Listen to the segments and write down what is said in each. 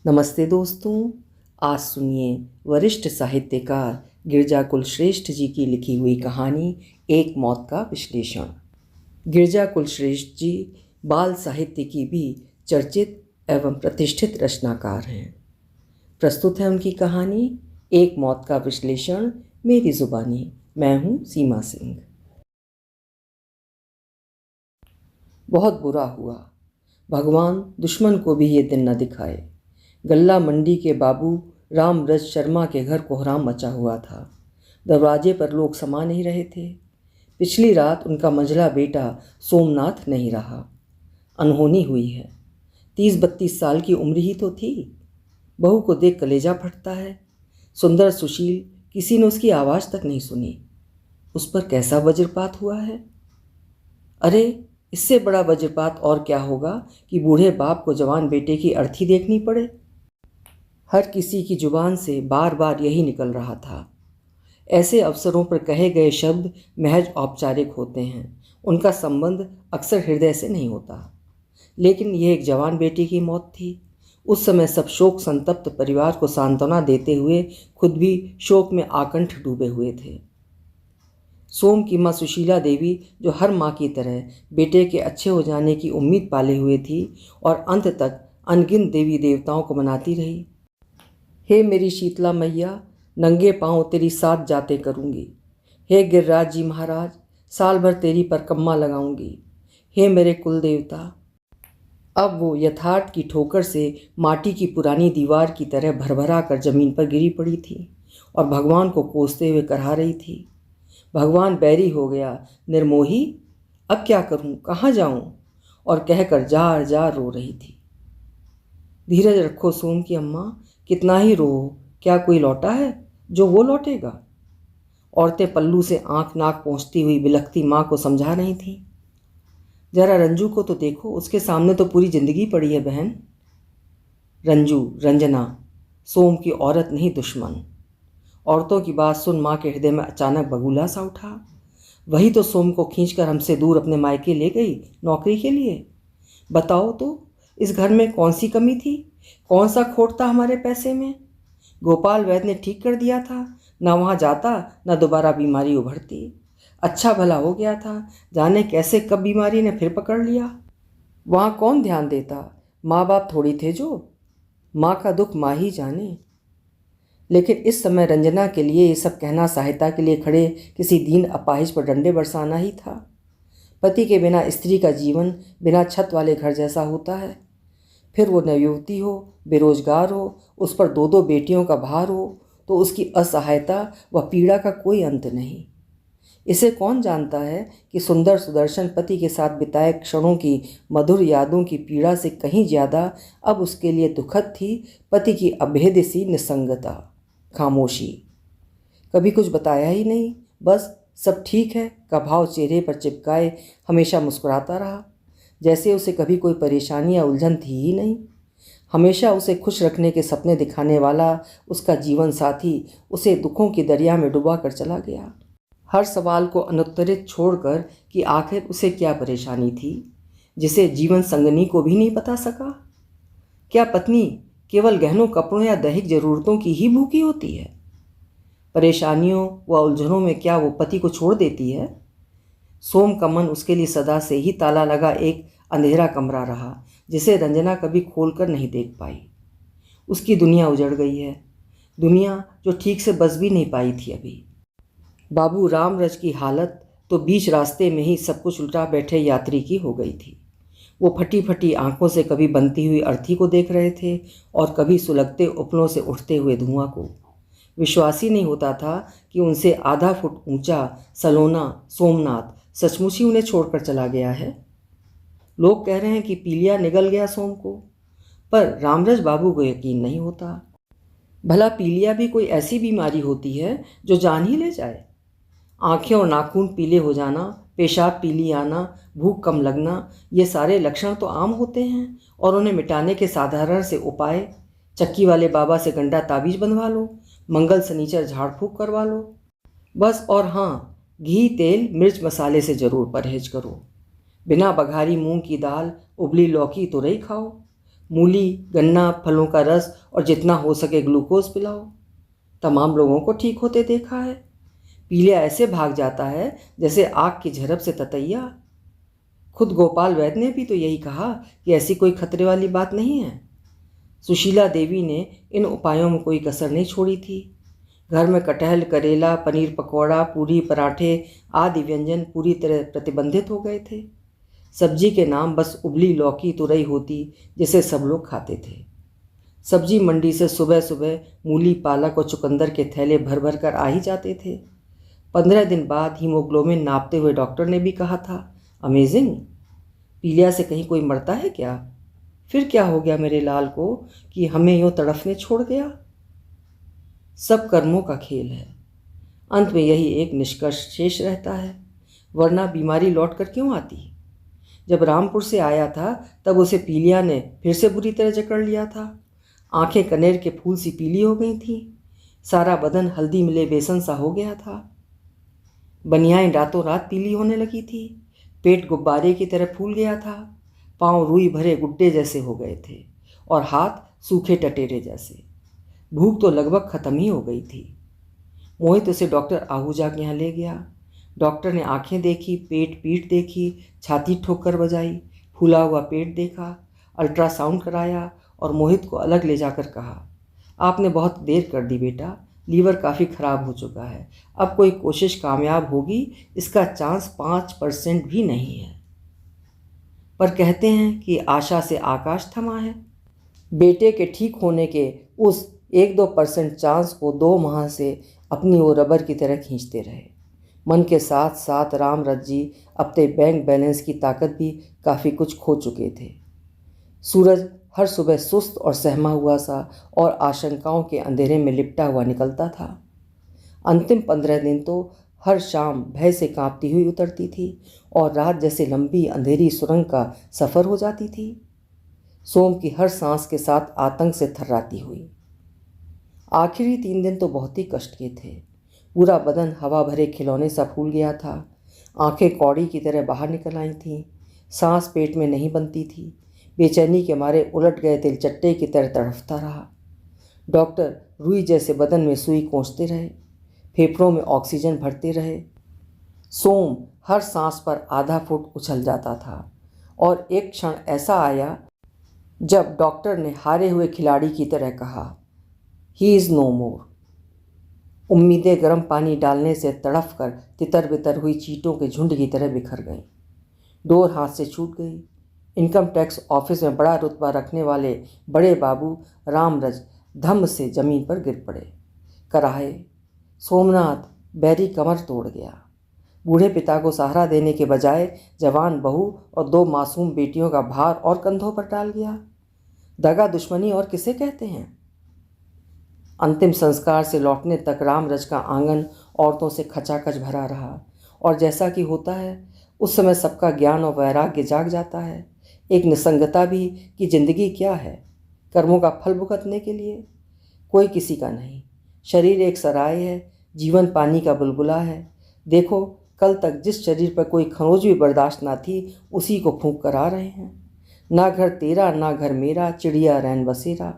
नमस्ते दोस्तों। आज सुनिए वरिष्ठ साहित्यकार गिरजा कुलश्रेष्ठ जी की लिखी हुई कहानी एक मौत का विश्लेषण। गिरजा कुलश्रेष्ठ जी बाल साहित्य की भी चर्चित एवं प्रतिष्ठित रचनाकार हैं। प्रस्तुत है उनकी कहानी एक मौत का विश्लेषण मेरी जुबानी। मैं हूँ सीमा सिंह। बहुत बुरा हुआ, भगवान दुश्मन को भी ये दिन न दिखाए। गल्ला मंडी के बाबू रामरज शर्मा के घर कोहराम मचा हुआ था। दरवाजे पर लोग समा नहीं रहे थे। पिछली रात उनका मंझला बेटा सोमनाथ नहीं रहा। अनहोनी हुई है। 30-32 साल की उम्र ही तो थी। बहू को देख कलेजा फटता है। सुंदर सुशील, किसी ने उसकी आवाज़ तक नहीं सुनी। उस पर कैसा वज्रपात हुआ है। अरे, इससे बड़ा वज्रपात और क्या होगा कि बूढ़े बाप को जवान बेटे की अर्थी देखनी पड़े। हर किसी की जुबान से बार बार यही निकल रहा था। ऐसे अवसरों पर कहे गए शब्द महज औपचारिक होते हैं, उनका संबंध अक्सर हृदय से नहीं होता। लेकिन यह एक जवान बेटी की मौत थी। उस समय सब शोक संतप्त परिवार को सांत्वना देते हुए खुद भी शोक में आकंठ डूबे हुए थे। सोम की माँ सुशीला देवी, जो हर माँ की तरह बेटे के अच्छे हो जाने की उम्मीद पाले हुए थी और अंत तक अनगिनत देवी देवताओं को मनाती रही। हे मेरी शीतला मैया, नंगे पांव तेरी साथ जाते करूँगी। हे गिरिराज जी महाराज, साल भर तेरी परकम्मा लगाऊंगी। हे मेरे कुल देवता। अब वो यथार्थ की ठोकर से माटी की पुरानी दीवार की तरह भरभरा कर जमीन पर गिरी पड़ी थी और भगवान को कोसते हुए करहा रही थी। भगवान बैरी हो गया, निर्मोही, अब क्या करूं, कहाँ जाऊं, और कहकर जार जार रो रही थी। धीरज रखो सोम की अम्मा, कितना ही रो, क्या कोई लौटा है जो वो लौटेगा। औरतें पल्लू से आंख नाक पोंछती हुई बिलखती माँ को समझा रही थीं। जरा रंजू को तो देखो, उसके सामने तो पूरी जिंदगी पड़ी है बहन। रंजू, रंजना, सोम की औरत नहीं दुश्मन। औरतों की बात सुन माँ के हृदय में अचानक बगुला सा उठा। वही तो सोम को खींचकर हमसे दूर अपने मायके ले गई नौकरी के लिए। बताओ तो, इस घर में कौन सी कमी थी, कौन सा खोट था हमारे पैसे में। गोपाल वैद्य ने ठीक कर दिया था, ना वहाँ जाता ना दोबारा बीमारी उभरती। अच्छा भला हो गया था, जाने कैसे कब बीमारी ने फिर पकड़ लिया। वहाँ कौन ध्यान देता, माँ बाप थोड़ी थे जो। माँ का दुख माँ ही जाने। लेकिन इस समय रंजना के लिए ये सब कहना सहायता के लिए खड़े किसी दीन अपाहिज पर डंडे बरसाना ही था। पति के बिना स्त्री का जीवन बिना छत वाले घर जैसा होता है। फिर वो नवयुवती हो, बेरोजगार हो, उस पर 2-2 बेटियों का भार हो, तो उसकी असहायता व पीड़ा का कोई अंत नहीं। इसे कौन जानता है कि सुंदर सुदर्शन पति के साथ बिताए क्षणों की मधुर यादों की पीड़ा से कहीं ज़्यादा अब उसके लिए दुखद थी पति की अभेद्य सी निसंगता, खामोशी। कभी कुछ बताया ही नहीं, बस सब ठीक है का भाव चेहरे पर चिपकाए हमेशा मुस्कुराता रहा, जैसे उसे कभी कोई परेशानी या उलझन थी ही नहीं। हमेशा उसे खुश रखने के सपने दिखाने वाला उसका जीवन साथी उसे दुखों की दरिया में डुबा कर चला गया। हर सवाल को अनुत्तरित छोड़कर कि आखिर उसे क्या परेशानी थी जिसे जीवन संगनी को भी नहीं बता सका। क्या पत्नी केवल गहनों कपड़ों या दैहिक जरूरतों की ही भूखी होती है। परेशानियों व उलझनों में क्या वो पति को छोड़ देती है। सोम का मन उसके लिए सदा से ही ताला लगा एक अंधेरा कमरा रहा, जिसे रंजना कभी खोलकर नहीं देख पाई। उसकी दुनिया उजड़ गई है, दुनिया जो ठीक से बस भी नहीं पाई थी अभी। बाबू रामरज की हालत तो बीच रास्ते में ही सब कुछ उल्टा बैठे यात्री की हो गई थी। वो फटी फटी आंखों से कभी बनती हुई अर्थी को देख रहे थे और कभी सुलगते उपलों से उठते हुए धुआं को। विश्वास ही नहीं होता था कि उनसे आधा फुट ऊंचा सलोना सोमनाथ सचमुच ही उन्हें छोड़कर चला गया है। लोग कह रहे हैं कि पीलिया निगल गया सोम को, पर रामरज बाबू को यकीन नहीं होता। भला पीलिया भी कोई ऐसी बीमारी होती है जो जान ही ले जाए। आंखें और नाखून पीले हो जाना, पेशाब पीली आना, भूख कम लगना, ये सारे लक्षण तो आम होते हैं और उन्हें मिटाने के साधारण से उपाय, चक्की वाले बाबा से गंडा ताबीज बंधवा लो, मंगल शनिचर झाड़ फूक करवा लो, बस। और हाँ, घी तेल मिर्च मसाले से ज़रूर परहेज करो। बिना बघारी मूंग की दाल, उबली लौकी तुरई खाओ, मूली, गन्ना, फलों का रस और जितना हो सके ग्लूकोज पिलाओ। तमाम लोगों को ठीक होते देखा है। पीलिया ऐसे भाग जाता है जैसे आग की झड़प से ततैया। खुद गोपाल वैद्य ने भी तो यही कहा कि ऐसी कोई खतरे वाली बात नहीं है। सुशीला देवी ने इन उपायों में कोई कसर नहीं छोड़ी थी। घर में कटहल, करेला, पनीर पकौड़ा, पूरी, पराठे आदि व्यंजन पूरी तरह प्रतिबंधित हो गए थे। सब्जी के नाम बस उबली लौकी, तुरई होती जिसे सब लोग खाते थे। सब्जी मंडी से सुबह सुबह मूली, पालक और चुकंदर के थैले भर भर कर आ ही जाते थे। 15 दिन बाद हीमोग्लोबिन नापते हुए डॉक्टर ने भी कहा था, अमेजिंग, पीलिया से कहीं कोई मरता है क्या? फिर क्या हो गया मेरे लाल को कि हमें यूँ तड़फने छोड़ गया? सब कर्मों का खेल है। अंत में यही एक निष्कर्ष शेष रहता है, वरना बीमारी लौट कर क्यों आती? जब रामपुर से आया था तब उसे पीलिया ने फिर से बुरी तरह जकड़ लिया था। आंखें कनेर के फूल सी पीली हो गई थीं। सारा बदन हल्दी मिले बेसन सा हो गया था। बनियाएं रातों रात पीली होने लगी थी। पेट गुब्बारे की तरह फूल गया था। पांव रुई भरे गुड्डे जैसे हो गए थे और हाथ सूखे टटेरे जैसे। भूख तो लगभग खत्म ही हो गई थी। मोहित उसे डॉक्टर आहूजा के यहाँ ले गया। डॉक्टर ने आंखें देखी, पेट पीठ देखी, छाती ठोक कर बजाई, फूला हुआ पेट देखा, अल्ट्रासाउंड कराया और मोहित को अलग ले जाकर कहा, आपने बहुत देर कर दी बेटा, लीवर काफ़ी ख़राब हो चुका है। अब कोई कोशिश कामयाब होगी इसका चांस 5% भी नहीं है। पर कहते हैं कि आशा से आकाश थमा है। बेटे के ठीक होने के उस 1-2% चांस को 2 माह से अपनी ओर रबर की तरह खींचते रहे। मन के साथ साथ रामरथ जी अपने बैंक बैलेंस की ताकत भी काफ़ी कुछ खो चुके थे। सूरज हर सुबह सुस्त और सहमा हुआ सा और आशंकाओं के अंधेरे में लिपटा हुआ निकलता था। अंतिम 15 दिन तो हर शाम भय से कांपती हुई उतरती थी और रात जैसे लंबी अंधेरी सुरंग का सफ़र हो जाती थी। सोम की हर सांस के साथ आतंक से थर्राती हुई। आखिरी 3 दिन तो बहुत ही कष्ट के थे। पूरा बदन हवा भरे खिलौने सा फूल गया था। आंखें कौड़ी की तरह बाहर निकल आई थीं। सांस पेट में नहीं बनती थी। बेचैनी के मारे उलट गए तिलचट्टे की तरह तड़फता रहा। डॉक्टर रुई जैसे बदन में सुई कोंचते रहे, फेफड़ों में ऑक्सीजन भरते रहे। सोम हर सांस पर आधा फुट उछल जाता था और एक क्षण ऐसा आया जब डॉक्टर ने हारे हुए खिलाड़ी की तरह कहा, ही इज़ नो मोर। उम्मीदें गर्म पानी डालने से तड़फ कर तितर बितर हुई चींटों के झुंड की तरह बिखर गईं। डोर हाथ से छूट गई। इनकम टैक्स ऑफिस में बड़ा रुतबा रखने वाले बड़े बाबू रामरज धम्म से ज़मीन पर गिर पड़े। कराहे, सोमनाथ, बैरी कमर तोड़ गया। बूढ़े पिता को सहारा देने के बजाय जवान बहू और 2 मासूम बेटियों का भार और कंधों पर डाल गया। दगा दुश्मनी और किसे कहते हैं? अंतिम संस्कार से लौटने तक रामरज का आंगन औरतों से खचाखच भरा रहा और जैसा कि होता है उस समय सबका ज्ञान और वैराग्य जाग जाता है। एक निसंगता भी कि जिंदगी क्या है, कर्मों का फल भुगतने के लिए। कोई किसी का नहीं। शरीर एक सराय है, जीवन पानी का बुलबुला है। देखो, कल तक जिस शरीर पर कोई खरोंच भी बर्दाश्त ना थी उसी को फूंक कर आ रहे हैं। ना घर तेरा ना घर मेरा, चिड़िया रैन बसेरा।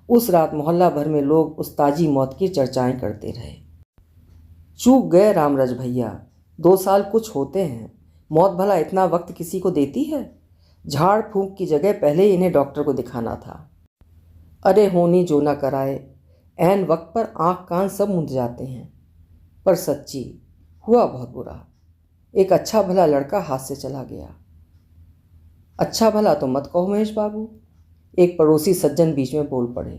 उस रात मोहल्ला भर में लोग उस ताजी मौत की चर्चाएं करते रहे। चूक गए रामरज भैया, 2 साल कुछ होते हैं। मौत भला इतना वक्त किसी को देती है? झाड़ फूंक की जगह पहले ही इन्हें डॉक्टर को दिखाना था। अरे होनी जो ना कराए, ऐन वक्त पर आँख कान सब मुंद जाते हैं। पर सच्ची हुआ बहुत बुरा। एक अच्छा भला लड़का हाथ से चला गया। अच्छा भला तो मत कहो महेश बाबू, एक पड़ोसी सज्जन बीच में बोल पड़े।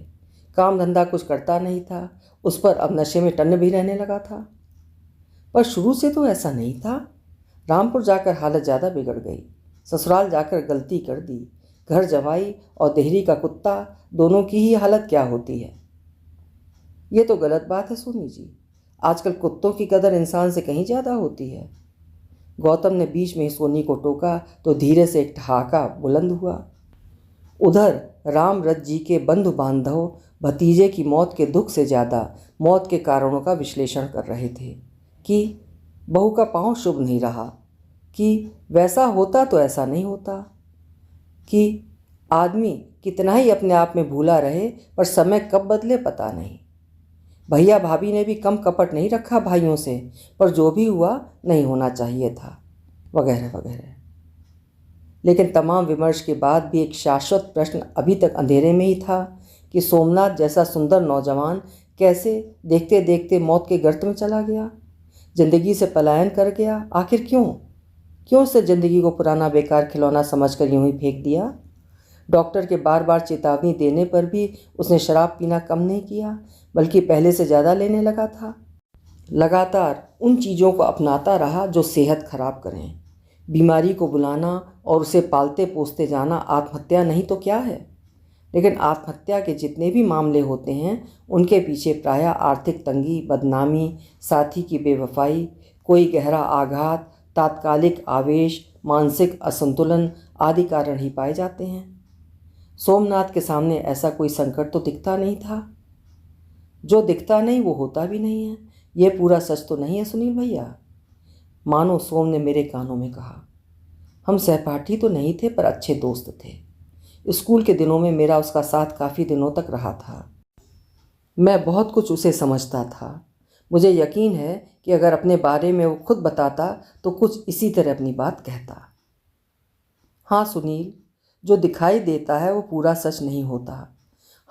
काम धंधा कुछ करता नहीं था, उस पर अब नशे में टन्न भी रहने लगा था। पर शुरू से तो ऐसा नहीं था। रामपुर जाकर हालत ज़्यादा बिगड़ गई। ससुराल जाकर गलती कर दी। घर जवाई और देहरी का कुत्ता, दोनों की ही हालत क्या होती है। ये तो गलत बात है सोनी जी। आजकल कुत्तों की कदर इंसान से कहीं ज़्यादा होती है। गौतम ने बीच में ही सोनी को टोका तो धीरे से एक ठहाका बुलंद हुआ। उधर रामरथ जी के बंधु बांधव भतीजे की मौत के दुख से ज़्यादा मौत के कारणों का विश्लेषण कर रहे थे कि बहू का पांव शुभ नहीं रहा, कि वैसा होता तो ऐसा नहीं होता, कि आदमी कितना ही अपने आप में भूला रहे, पर समय कब बदले पता नहीं। भैया भाभी ने भी कम कपट नहीं रखा भाइयों से, पर जो भी हुआ नहीं होना चाहिए था, वगैरह वगैरह। लेकिन तमाम विमर्श के बाद भी एक शाश्वत प्रश्न अभी तक अंधेरे में ही था कि सोमनाथ जैसा सुंदर नौजवान कैसे देखते देखते मौत के गर्त में चला गया, जिंदगी से पलायन कर गया। आखिर क्यों से जिंदगी को पुराना बेकार खिलौना समझकर यूं ही फेंक दिया। डॉक्टर के बार बार चेतावनी देने पर भी उसने शराब पीना कम नहीं किया, बल्कि पहले से ज़्यादा लेने लगा था। लगातार उन चीज़ों को अपनाता रहा जो सेहत खराब करें। बीमारी को बुलाना और उसे पालते पोसते जाना आत्महत्या नहीं तो क्या है। लेकिन आत्महत्या के जितने भी मामले होते हैं, उनके पीछे प्रायः आर्थिक तंगी, बदनामी, साथी की बेवफाई, कोई गहरा आघात, तात्कालिक आवेश, मानसिक असंतुलन आदि कारण ही पाए जाते हैं। सोमनाथ के सामने ऐसा कोई संकट तो दिखता नहीं था। जो दिखता नहीं वो होता भी नहीं है। ये पूरा सच तो नहीं है सुनील भैया, मानो सोम ने मेरे कानों में कहा। हम सहपाठी तो नहीं थे, पर अच्छे दोस्त थे। स्कूल के दिनों में मेरा उसका साथ काफ़ी दिनों तक रहा था। मैं बहुत कुछ उसे समझता था। मुझे यकीन है कि अगर अपने बारे में वो खुद बताता तो कुछ इसी तरह अपनी बात कहता। हाँ सुनील, जो दिखाई देता है वो पूरा सच नहीं होता।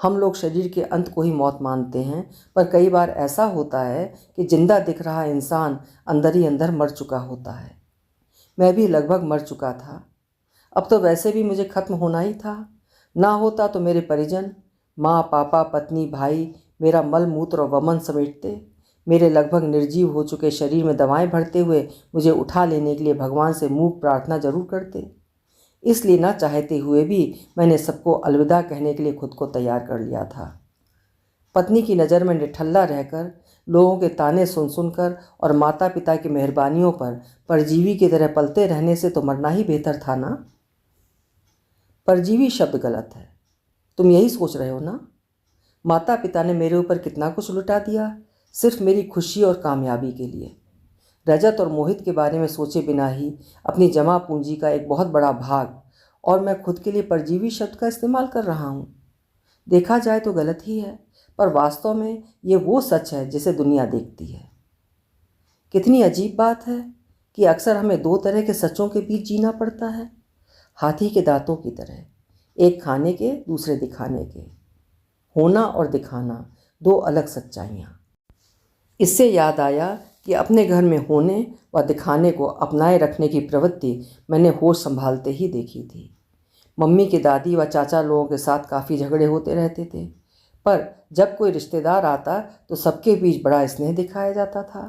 हम लोग शरीर के अंत को ही मौत मानते हैं, पर कई बार ऐसा होता है कि जिंदा दिख रहा इंसान अंदर ही अंदर मर चुका होता है। मैं भी लगभग मर चुका था। अब तो वैसे भी मुझे खत्म होना ही था। ना होता तो मेरे परिजन, माँ, पापा, पत्नी, भाई मेरा मल मूत्र और वमन समेटते। मेरे लगभग निर्जीव हो चुके शरीर में दवाएं भरते हुए मुझे उठा लेने के लिए भगवान से मूक प्रार्थना जरूर करते। इसलिए ना चाहते हुए भी मैंने सबको अलविदा कहने के लिए खुद को तैयार कर लिया था। पत्नी की नज़र में निठल्ला रहकर, लोगों के ताने सुन सुनकर और माता पिता की मेहरबानियों पर परजीवी की तरह पलते रहने से तो मरना ही बेहतर था ना। परजीवी शब्द गलत है, तुम यही सोच रहे हो ना। माता पिता ने मेरे ऊपर कितना कुछ लुटा दिया, सिर्फ मेरी खुशी और कामयाबी के लिए। रजत और मोहित के बारे में सोचे बिना ही अपनी जमा पूंजी का एक बहुत बड़ा भाग, और मैं खुद के लिए परजीवी शब्द का इस्तेमाल कर रहा हूँ। देखा जाए तो गलत ही है, पर वास्तव में ये वो सच है जिसे दुनिया देखती है। कितनी अजीब बात है कि अक्सर हमें दो तरह के सचों के बीच जीना पड़ता है, हाथी के दांतों की तरह, एक खाने के, दूसरे दिखाने के। होना और दिखाना दो अलग सच्चाइयाँ। इससे याद आया कि अपने घर में होने व दिखाने को अपनाए रखने की प्रवृत्ति मैंने होश संभालते ही देखी थी। मम्मी के दादी व चाचा लोगों के साथ काफ़ी झगड़े होते रहते थे, पर जब कोई रिश्तेदार आता तो सबके बीच बड़ा स्नेह दिखाया जाता था।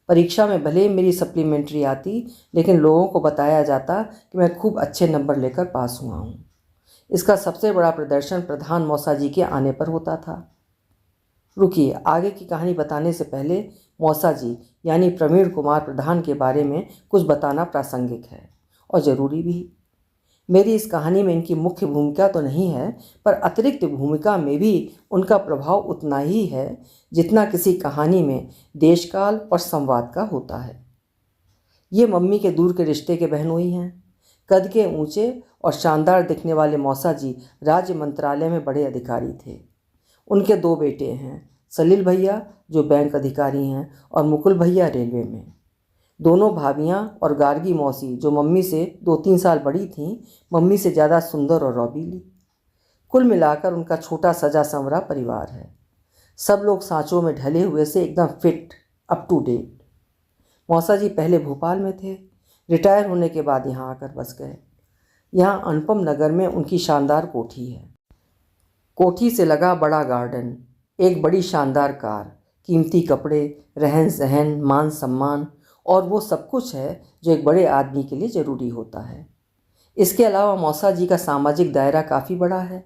परीक्षा में भले ही मेरी सप्लीमेंट्री आती, लेकिन लोगों को बताया जाता कि मैं खूब अच्छे नंबर लेकर पास हुआ हूँ। इसका सबसे बड़ा प्रदर्शन प्रधान मौसा जी के आने पर होता था। रुकिए, आगे की कहानी बताने से पहले मौसा जी यानी प्रवीण कुमार प्रधान के बारे में कुछ बताना प्रासंगिक है और ज़रूरी भी। मेरी इस कहानी में इनकी मुख्य भूमिका तो नहीं है, पर अतिरिक्त भूमिका में भी उनका प्रभाव उतना ही है जितना किसी कहानी में देशकाल और संवाद का होता है। ये मम्मी के दूर के रिश्ते के बहनोई हैं। कद के ऊंचे और शानदार दिखने वाले मौसा जी राज्य मंत्रालय में बड़े अधिकारी थे। उनके दो बेटे हैं, सलील भैया जो बैंक अधिकारी हैं और मुकुल भैया रेलवे में। दोनों भाभियां और गार्गी मौसी जो मम्मी से 2-3 साल बड़ी थीं, मम्मी से ज़्यादा सुंदर और रौबीली। कुल मिलाकर उनका छोटा सजा संवरा परिवार है। सब लोग सांचों में ढले हुए से एकदम फिट, अप टू डेट। मौसा जी पहले भोपाल में थे, रिटायर होने के बाद यहाँ आकर बस गए। यहाँ अनुपम नगर में उनकी शानदार कोठी है। कोठी से लगा बड़ा गार्डन, एक बड़ी शानदार कार, कीमती कपड़े, रहन सहन, मान सम्मान और वो सब कुछ है जो एक बड़े आदमी के लिए ज़रूरी होता है। इसके अलावा मौसा जी का सामाजिक दायरा काफ़ी बड़ा है।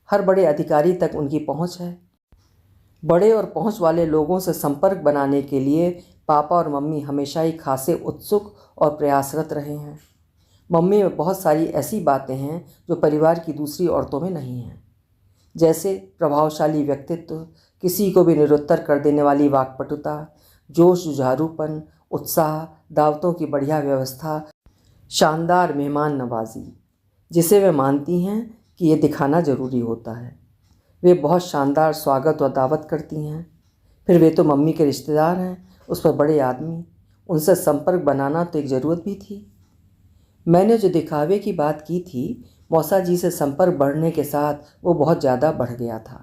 हर बड़े अधिकारी तक उनकी पहुंच है। बड़े और पहुंच वाले लोगों से संपर्क बनाने के लिए पापा और मम्मी हमेशा ही खासे उत्सुक और प्रयासरत रहे हैं। मम्मी में बहुत सारी ऐसी बातें हैं जो परिवार की दूसरी औरतों में नहीं हैं, जैसे प्रभावशाली व्यक्तित्व, किसी को भी निरुत्तर कर देने वाली वाक्पटुता, जोश जुझारूपन, उत्साह, दावतों की बढ़िया व्यवस्था, शानदार मेहमान नवाजी, जिसे वे मानती हैं कि ये दिखाना ज़रूरी होता है। वे बहुत शानदार स्वागत और दावत करती हैं। फिर वे तो मम्मी के रिश्तेदार हैं, उस पर बड़े आदमी, उनसे संपर्क बनाना तो एक ज़रूरत भी थी। मैंने जो दिखावे की बात की थी, मौसा जी से संपर्क बढ़ने के साथ वो बहुत ज़्यादा बढ़ गया था।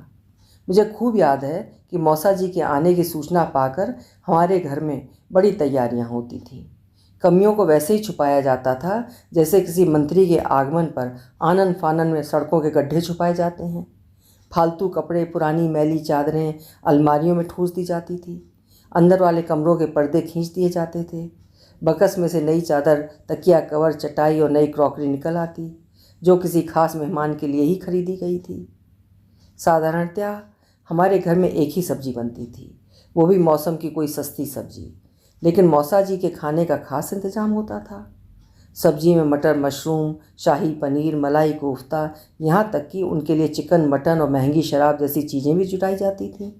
मुझे खूब याद है कि मौसा जी के आने की सूचना पाकर हमारे घर में बड़ी तैयारियां होती थीं। कमियों को वैसे ही छुपाया जाता था जैसे किसी मंत्री के आगमन पर आनन फानन में सड़कों के गड्ढे छुपाए जाते हैं। फालतू कपड़े, पुरानी मैली चादरें अलमारियों में ठूस दी जाती थी। अंदर वाले कमरों के पर्दे खींच दिए जाते थे। बकस में से नई चादर, तकिया कवर, चटाई और नई क्रॉकरी निकल आती, जो किसी खास मेहमान के लिए ही खरीदी गई थी। साधारणतया हमारे घर में एक ही सब्जी बनती थी, वो भी मौसम की कोई सस्ती सब्जी, लेकिन मौसा जी के खाने का खास इंतजाम होता था। सब्जी में मटर मशरूम, शाही पनीर, मलाई कोफ्ता, यहाँ तक कि उनके लिए चिकन, मटन और महंगी शराब जैसी चीज़ें भी जुटाई जाती थीं।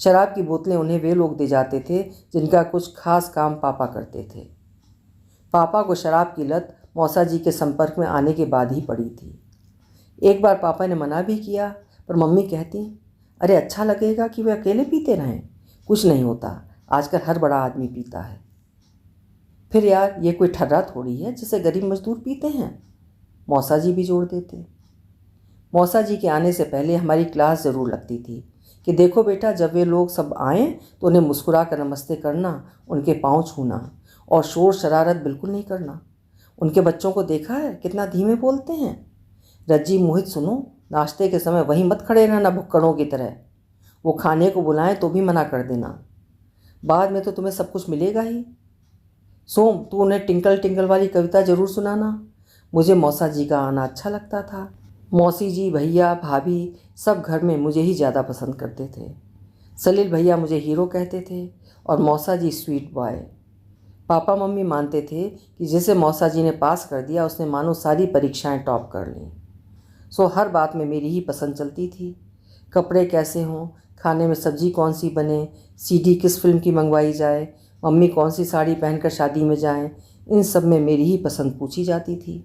शराब की बोतलें उन्हें वे लोग दे जाते थे जिनका कुछ खास काम पापा करते थे। पापा को शराब की लत मौसा जी के संपर्क में आने के बाद ही पड़ी थी। एक बार पापा ने मना भी किया, पर मम्मी कहती, अरे अच्छा लगेगा कि वे अकेले पीते रहें, कुछ नहीं होता, आजकल हर बड़ा आदमी पीता है। फिर यार, ये कोई ठर्रा थोड़ी है जिसे गरीब मजदूर पीते हैं, मौसा जी भी जोड़ देते। मौसा जी के आने से पहले हमारी क्लास ज़रूर लगती थी कि देखो बेटा, जब वे लोग सब आएँ तो उन्हें मुस्कुरा कर नमस्ते करना, उनके पाँव छूना और शोर शरारत बिल्कुल नहीं करना। उनके बच्चों को देखा है कितना धीमे बोलते हैं। रज्जी, मोहित, सुनो, नाश्ते के समय वहीं मत खड़े रहना भुक्कड़ों की तरह। वो खाने को बुलाएं तो भी मना कर देना, बाद में तो तुम्हें सब कुछ मिलेगा ही। सोम, तू उन्हें टिंकल टिंकल वाली कविता ज़रूर सुनाना। मुझे मौसा जी का आना अच्छा लगता था। मौसी जी, भैया, भाभी सब घर में मुझे ही ज़्यादा पसंद करते थे। सलील भैया मुझे हीरो कहते थे और मौसा जी स्वीट बॉय। पापा मम्मी मानते थे कि जिसे मौसा जी ने पास कर दिया उसने मानो सारी परीक्षाएं टॉप कर लीं। सो हर बात में मेरी ही पसंद चलती थी। कपड़े कैसे हों, खाने में सब्जी कौन सी बने, सीडी किस फिल्म की मंगवाई जाए, मम्मी कौन सी साड़ी पहनकर शादी में जाएं, इन सब में मेरी ही पसंद पूछी जाती थी।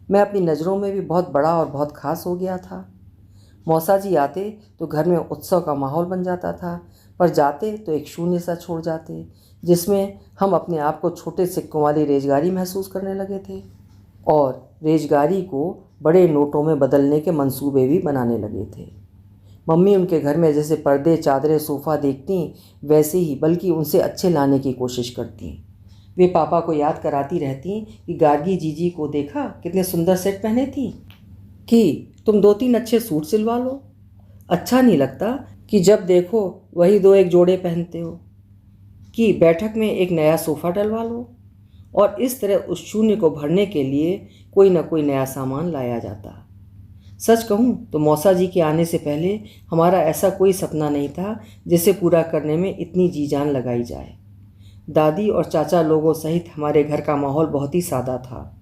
मैं अपनी नज़रों में भी बहुत बड़ा और बहुत ख़ास हो गया था। मौसा जी आते तो घर में उत्सव का माहौल बन जाता था, पर जाते तो एक शून्य सा छोड़ जाते जिसमें हम अपने आप को छोटे सिक्कों वाली रेजगारी महसूस करने लगे थे और रेजगारी को बड़े नोटों में बदलने के मंसूबे भी बनाने लगे थे। मम्मी उनके घर में जैसे पर्दे, चादरें, सोफ़ा देखती वैसे ही, बल्कि उनसे अच्छे लाने की कोशिश करती। वे पापा को याद कराती रहती कि गार्गी जीजी को देखा कितने सुंदर सेट पहने थी, कि तुम 2-3 अच्छे सूट सिलवा लो, अच्छा नहीं लगता कि जब देखो वही 2-1 जोड़े पहनते हो, कि बैठक में एक नया सोफ़ा डलवा लो। और इस तरह उस शून्य को भरने के लिए कोई न कोई नया सामान लाया जाता। सच कहूँ तो मौसा जी के आने से पहले हमारा ऐसा कोई सपना नहीं था जिसे पूरा करने में इतनी जी जान लगाई जाए। दादी और चाचा लोगों सहित हमारे घर का माहौल बहुत ही सादा था।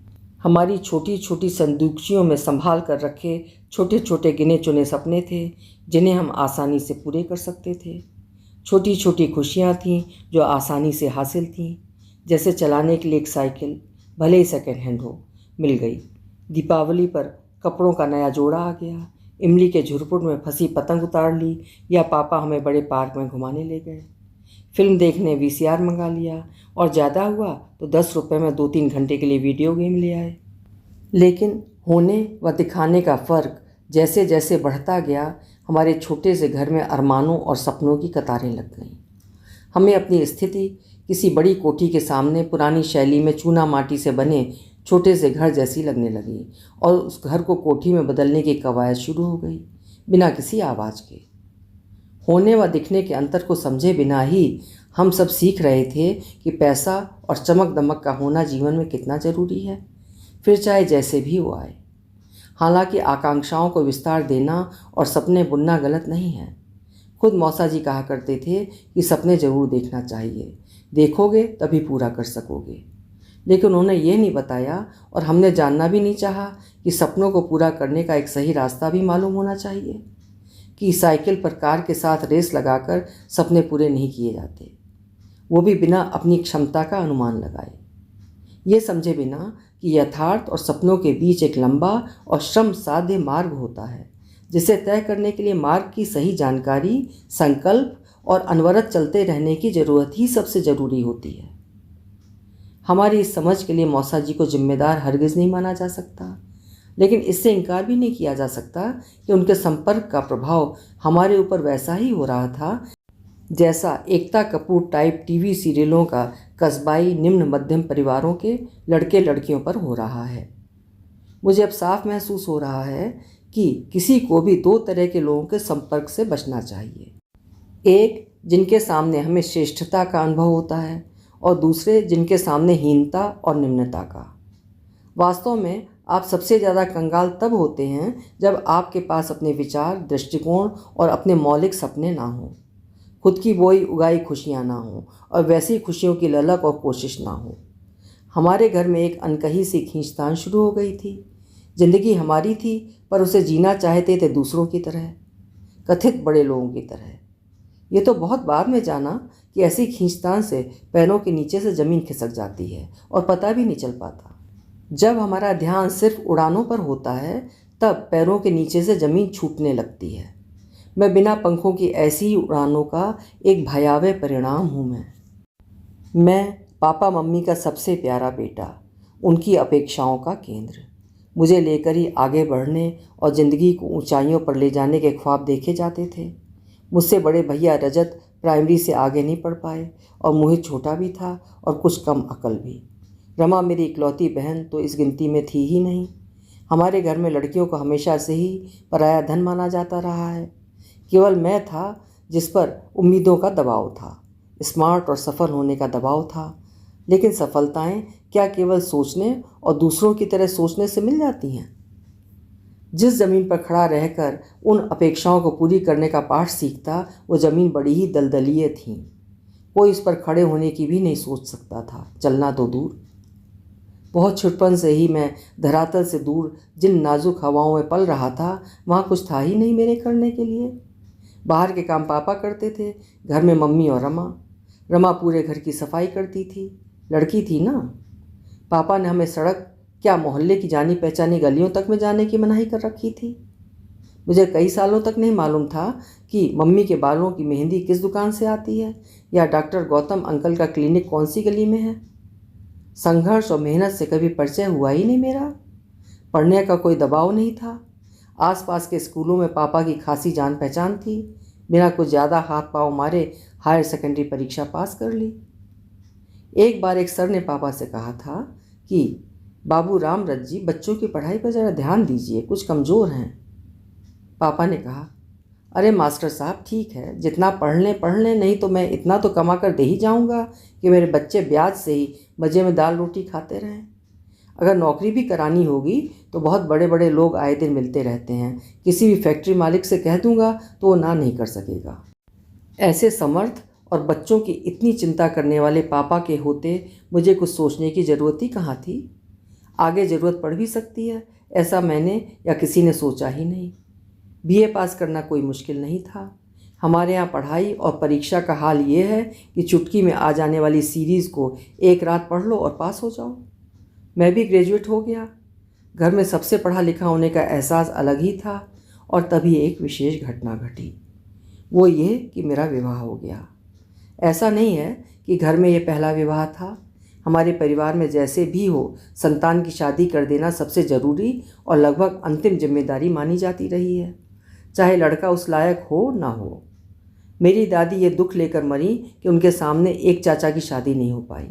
हमारी छोटी छोटी संदूकचियों में संभाल कर रखे छोटे छोटे गिने चुने सपने थे जिन्हें हम आसानी से पूरे कर सकते थे। छोटी छोटी खुशियाँ थीं जो आसानी से हासिल थीं, जैसे चलाने के लिए एक साइकिल, भले ही सेकेंड हैंड हो, मिल गई। दीपावली पर कपड़ों का नया जोड़ा आ गया, इमली के झुरपुट में फंसी पतंग उतार ली, या पापा हमें बड़े पार्क में घुमाने ले गए। फिल्म देखने वीसीआर मंगा लिया और ज़्यादा हुआ तो 10 रुपये में 2-3 घंटे के लिए वीडियो गेम ले आए। लेकिन होने व दिखाने का फ़र्क जैसे जैसे बढ़ता गया, हमारे छोटे से घर में अरमानों और सपनों की कतारें लग गईं। हमें अपनी स्थिति किसी बड़ी कोठी के सामने पुरानी शैली में चूना माटी से बने छोटे से घर जैसी लगने लगी और उस घर को कोठी में बदलने की कवायद शुरू हो गई, बिना किसी आवाज़ के। होने व दिखने के अंतर को समझे बिना ही हम सब सीख रहे थे कि पैसा और चमक दमक का होना जीवन में कितना ज़रूरी है, फिर चाहे जैसे भी वो आए। हालांकि आकांक्षाओं को विस्तार देना और सपने बुनना गलत नहीं है। खुद मौसा जी कहा करते थे कि सपने ज़रूर देखना चाहिए, देखोगे तभी पूरा कर सकोगे। लेकिन उन्होंने ये नहीं बताया और हमने जानना भी नहीं चाहा कि सपनों को पूरा करने का एक सही रास्ता भी मालूम होना चाहिए, कि साइकिल पर कार के साथ रेस लगाकर सपने पूरे नहीं किए जाते, वो भी बिना अपनी क्षमता का अनुमान लगाए। ये समझे बिना कि यथार्थ और सपनों के बीच एक लंबा और श्रम साध्य मार्ग होता है, जिसे तय करने के लिए मार्ग की सही जानकारी, संकल्प और अनवरत चलते रहने की जरूरत ही सबसे जरूरी होती है। हमारी इस समझ के लिए मौसा जी को जिम्मेदार हरगिज़ नहीं माना जा सकता, लेकिन इससे इनकार भी नहीं किया जा सकता कि उनके संपर्क का प्रभाव हमारे ऊपर वैसा ही हो रहा था जैसा एकता कपूर टाइप टीवी सीरियलों का कस्बाई निम्न मध्यम परिवारों के लड़के लड़कियों पर हो रहा है। मुझे अब साफ महसूस हो रहा है कि किसी को भी दो तरह के लोगों के संपर्क से बचना चाहिए। एक, जिनके सामने हमें श्रेष्ठता का अनुभव होता है, और दूसरे जिनके सामने हीनता और निम्नता का। वास्तव में आप सबसे ज़्यादा कंगाल तब होते हैं जब आपके पास अपने विचार, दृष्टिकोण और अपने मौलिक सपने ना हों, खुद की बोई उगाई खुशियाँ ना हों और वैसी खुशियों की ललक और कोशिश ना हो। हमारे घर में एक अनकही सी खींचतान शुरू हो गई थी। जिंदगी हमारी थी, पर उसे जीना चाहते थे दूसरों की तरह, कथित बड़े लोगों की तरह। ये तो बहुत बाद में जाना कि ऐसी खींचतान से पैरों के नीचे से ज़मीन खिसक जाती है और पता भी नहीं चल पाता। जब हमारा ध्यान सिर्फ उड़ानों पर होता है, तब पैरों के नीचे से ज़मीन छूटने लगती है। मैं बिना पंखों की ऐसी ही उड़ानों का एक भयावह परिणाम हूँ। मैं पापा मम्मी का सबसे प्यारा बेटा, उनकी अपेक्षाओं का केंद्र। मुझे लेकर ही आगे बढ़ने और ज़िंदगी को ऊंचाइयों पर ले जाने के ख्वाब देखे जाते थे। मुझसे बड़े भैया रजत प्राइमरी से आगे नहीं पढ़ पाए और मोहित छोटा भी था और कुछ कम अकल भी। रमा मेरी इकलौती बहन तो इस गिनती में थी ही नहीं। हमारे घर में लड़कियों को हमेशा से ही पराया धन माना जाता रहा है। केवल मैं था जिस पर उम्मीदों का दबाव था, स्मार्ट और सफल होने का दबाव था। लेकिन सफलताएं क्या केवल सोचने और दूसरों की तरह सोचने से मिल जाती हैं? जिस ज़मीन पर खड़ा रहकर उन अपेक्षाओं को पूरी करने का पाठ सीखता, वो ज़मीन बड़ी ही दलदलीय थी। कोई इस पर खड़े होने की भी नहीं सोच सकता था, चलना तो दूर। बहुत छुटपन से ही मैं धरातल से दूर जिन नाजुक हवाओं में पल रहा था, वहाँ कुछ था ही नहीं मेरे करने के लिए। बाहर के काम पापा करते थे, घर में मम्मी और रमा पूरे घर की सफाई करती थी। लड़की थी ना। पापा ने हमें सड़क क्या मोहल्ले की जानी पहचानी गलियों तक में जाने की मनाही कर रखी थी। मुझे कई सालों तक नहीं मालूम था कि मम्मी के बालों की मेहंदी किस दुकान से आती है या डॉक्टर गौतम अंकल का क्लिनिक कौन सी गली में है। संघर्ष और मेहनत से कभी परिचय हुआ ही नहीं मेरा। पढ़ने का कोई दबाव नहीं था। आसपास के स्कूलों में पापा की खासी जान पहचान थी। बिना कुछ ज़्यादा हाथ पाँव मारे हायर सेकेंडरी परीक्षा पास कर ली। एक बार एक सर ने पापा से कहा था कि बाबू रामरथ जी, बच्चों की पढ़ाई पर ज़रा ध्यान दीजिए, कुछ कमज़ोर हैं। पापा ने कहा, अरे मास्टर साहब ठीक है, जितना पढ़ लें, नहीं तो मैं इतना तो कमा कर दे ही जाऊंगा कि मेरे बच्चे ब्याज से ही मज़े में दाल रोटी खाते रहें। अगर नौकरी भी करानी होगी तो बहुत बड़े बड़े लोग आए दिन मिलते रहते हैं, किसी भी फैक्ट्री मालिक से कह दूंगा तो वो ना नहीं कर सकेगा। ऐसे समर्थ और बच्चों की इतनी चिंता करने वाले पापा के होते मुझे कुछ सोचने की ज़रूरत ही कहाँ थी। आगे ज़रूरत पड़ भी सकती है, ऐसा मैंने या किसी ने सोचा ही नहीं। बीए पास करना कोई मुश्किल नहीं था। हमारे यहाँ पढ़ाई और परीक्षा का हाल ये है कि चुटकी में आ जाने वाली सीरीज़ को एक रात पढ़ लो और पास हो जाओ। मैं भी ग्रेजुएट हो गया। घर में सबसे पढ़ा लिखा होने का एहसास अलग ही था। और तभी एक विशेष घटना घटी, वो ये कि मेरा विवाह हो गया। ऐसा नहीं है कि घर में ये पहला विवाह था। हमारे परिवार में जैसे भी हो, संतान की शादी कर देना सबसे ज़रूरी और लगभग अंतिम जिम्मेदारी मानी जाती रही है, चाहे लड़का उस लायक हो ना हो। मेरी दादी ये दुख लेकर मरी कि उनके सामने एक चाचा की शादी नहीं हो पाई।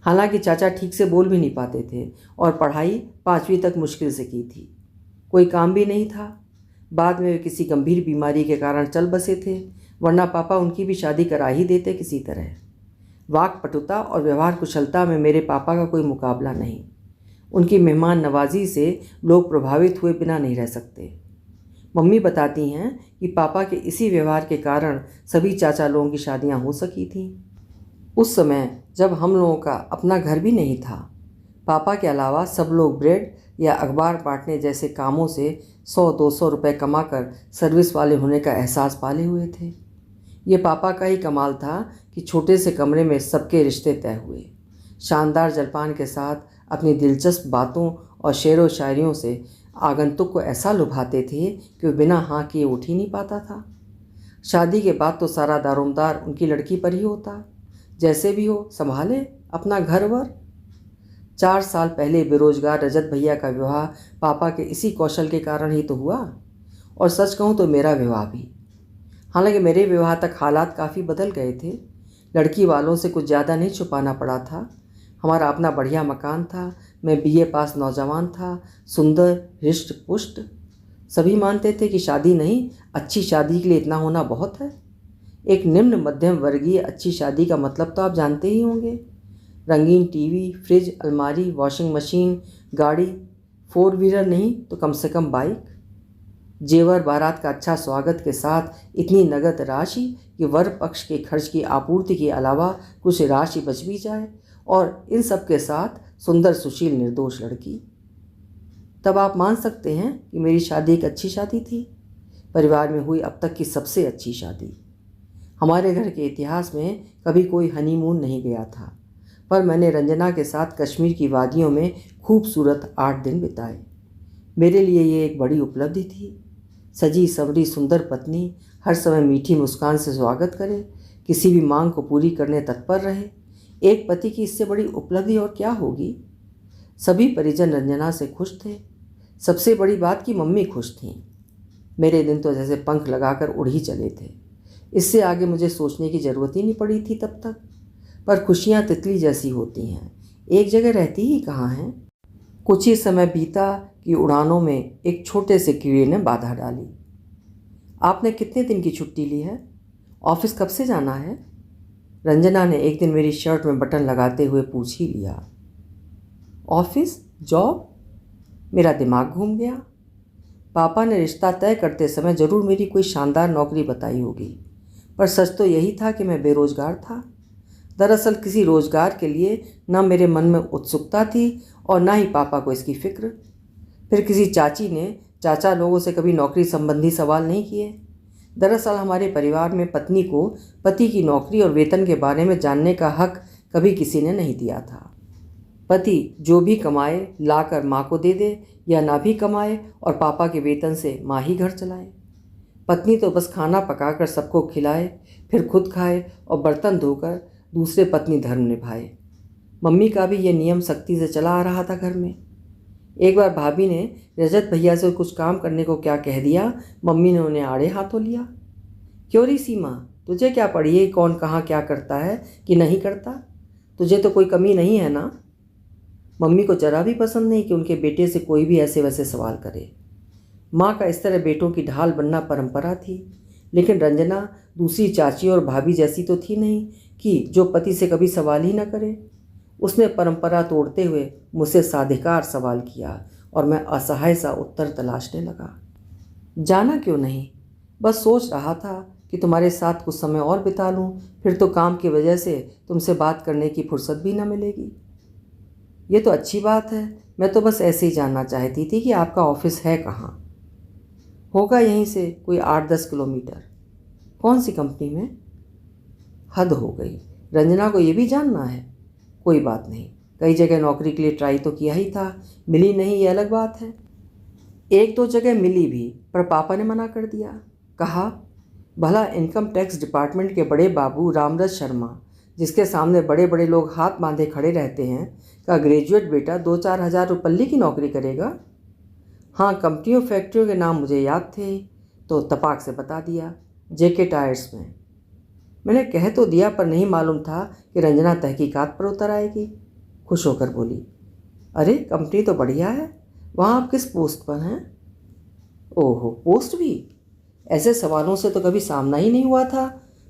हालांकि चाचा ठीक से बोल भी नहीं पाते थे और पढ़ाई 5वीं तक मुश्किल से की थी। कोई काम भी नहीं था। बाद में वे किसी गंभीर बीमारी के कारण चल बसे थे, वरना पापा उनकी भी शादी करा ही देते किसी तरह। वाक्पटुता और व्यवहार कुशलता में मेरे पापा का कोई मुकाबला नहीं। उनकी मेहमान नवाजी से लोग प्रभावित हुए बिना नहीं रह सकते। मम्मी बताती हैं कि पापा के इसी व्यवहार के कारण सभी चाचा लोगों की शादियां हो सकी थीं। उस समय जब हम लोगों का अपना घर भी नहीं था, पापा के अलावा सब लोग ब्रेड या अखबार बांटने जैसे कामों से 100-200 रुपये कमाकर सर्विस वाले होने का एहसास पाले हुए थे। ये पापा का ही कमाल था कि छोटे से कमरे में सबके रिश्ते तय हुए। शानदार जलपान के साथ अपनी दिलचस्प बातों और शेर व शायरियों से आगंतुक को ऐसा लुभाते थे कि वह बिना हाँ किए उठ ही नहीं पाता था। शादी के बाद तो सारा दारोमदार उनकी लड़की पर ही होता। जैसे भी हो संभाले अपना घर वर। 4 साल पहले बेरोजगार रजत भैया का विवाह पापा के इसी कौशल के कारण ही तो हुआ, और सच कहूँ तो मेरा विवाह भी। हालांकि मेरे विवाह तक हालात काफ़ी बदल गए थे। लड़की वालों से कुछ ज़्यादा नहीं छुपाना पड़ा था। हमारा अपना बढ़िया मकान था, मैं बीए पास नौजवान था, सुंदर हृष्ट पुष्ट। सभी मानते थे कि शादी नहीं, अच्छी शादी के लिए इतना होना बहुत है। एक निम्न मध्यम वर्गीय अच्छी शादी का मतलब तो आप जानते ही होंगे। रंगीन टीवी, फ्रिज, अलमारी, वॉशिंग मशीन, गाड़ी, 4 व्हीलर नहीं तो कम से कम बाइक, जेवर, बारात का अच्छा स्वागत के साथ इतनी नगद राशि कि वर पक्ष के खर्च की आपूर्ति के अलावा कुछ राशि बच भी जाए, और इन सब के साथ सुंदर सुशील निर्दोष लड़की। तब आप मान सकते हैं कि मेरी शादी एक अच्छी शादी थी, परिवार में हुई अब तक की सबसे अच्छी शादी। हमारे घर के इतिहास में कभी कोई हनीमून नहीं गया था, पर मैंने रंजना के साथ कश्मीर की वादियों में खूबसूरत 8 दिन बिताए। मेरे लिए ये एक बड़ी उपलब्धि थी। सजी संवरी सुंदर पत्नी हर समय मीठी मुस्कान से स्वागत करे, किसी भी मांग को पूरी करने तत्पर रहे। एक पति की इससे बड़ी उपलब्धि और क्या होगी। सभी परिजन रंजना से खुश थे। सबसे बड़ी बात कि मम्मी खुश थीं। मेरे दिन तो जैसे पंख लगाकर उड़ ही चले थे। इससे आगे मुझे सोचने की ज़रूरत ही नहीं पड़ी थी तब तक। पर खुशियाँ तितली जैसी होती हैं, एक जगह रहती ही कहाँ हैं। कुछ ही समय बीता कि उड़ानों में एक छोटे से कीड़े ने बाधा डाली। आपने कितने दिन की छुट्टी ली है? ऑफिस कब से जाना है? रंजना ने एक दिन मेरी शर्ट में बटन लगाते हुए पूछ ही लिया। ऑफिस? जॉब? मेरा दिमाग घूम गया। पापा ने रिश्ता तय करते समय ज़रूर मेरी कोई शानदार नौकरी बताई होगी, पर सच तो यही था कि मैं बेरोजगार था। दरअसल किसी रोजगार के लिए न मेरे मन में उत्सुकता थी और न ही पापा को इसकी फिक्र। फिर किसी चाची ने चाचा लोगों से कभी नौकरी संबंधी सवाल नहीं किए। दरअसल हमारे परिवार में पत्नी को पति की नौकरी और वेतन के बारे में जानने का हक कभी किसी ने नहीं दिया था। पति जो भी कमाए लाकर माँ को दे दे, या ना भी कमाए और पापा के वेतन से माँ ही घर चलाए। पत्नी तो बस खाना पकाकर सबको खिलाए, फिर खुद खाए और बर्तन धोकर दूसरे पत्नी धर्म निभाए। मम्मी का भी ये नियम सख्ती से चला आ रहा था घर में। एक बार भाभी ने रजत भैया से कुछ काम करने को क्या कह दिया, मम्मी ने उन्हें आड़े हाथों लिया। क्यों री सीमा, तुझे क्या पड़ी है कौन कहाँ क्या करता है कि नहीं करता? तुझे तो कोई कमी नहीं है ना? मम्मी को जरा भी पसंद नहीं कि उनके बेटे से कोई भी ऐसे वैसे सवाल करे। माँ का इस तरह बेटों की ढाल बनना परंपरा थी, लेकिन रंजना दूसरी चाची और भाभी जैसी तो थी नहीं कि जो पति से कभी सवाल ही न करे। उसने परंपरा तोड़ते हुए मुझसे साधिकार सवाल किया और मैं असहाय सा उत्तर तलाशने लगा। जाना क्यों नहीं, बस सोच रहा था कि तुम्हारे साथ कुछ समय और बिता लूँ, फिर तो काम की वजह से तुमसे बात करने की फुर्सत भी न मिलेगी। ये तो अच्छी बात है, मैं तो बस ऐसे ही जानना चाहती थी कि आपका ऑफिस है कहाँ। होगा यहीं से कोई 8-10 किलोमीटर। कौन सी कंपनी में? हद हो गई, रंजना को ये भी जानना है। कोई बात नहीं, कई जगह नौकरी के लिए ट्राई तो किया ही था, मिली नहीं ये अलग बात है। 1-2 जगह मिली भी, पर पापा ने मना कर दिया। कहा भला इनकम टैक्स डिपार्टमेंट के बड़े बाबू रामरज शर्मा, जिसके सामने बड़े बड़े लोग हाथ बांधे खड़े रहते हैं, का ग्रेजुएट बेटा 2-4 हज़ार रुपये की नौकरी करेगा? हाँ, कंपनियों फैक्ट्रियों के नाम मुझे याद थे तो तपाक से बता दिया। जेके टायर्स में। मैंने कह तो दिया, पर नहीं मालूम था कि रंजना तहकीकात पर उतर आएगी। खुश होकर बोली, अरे कंपनी तो बढ़िया है, वहाँ आप किस पोस्ट पर हैं? ओहो, पोस्ट भी? ऐसे सवालों से तो कभी सामना ही नहीं हुआ था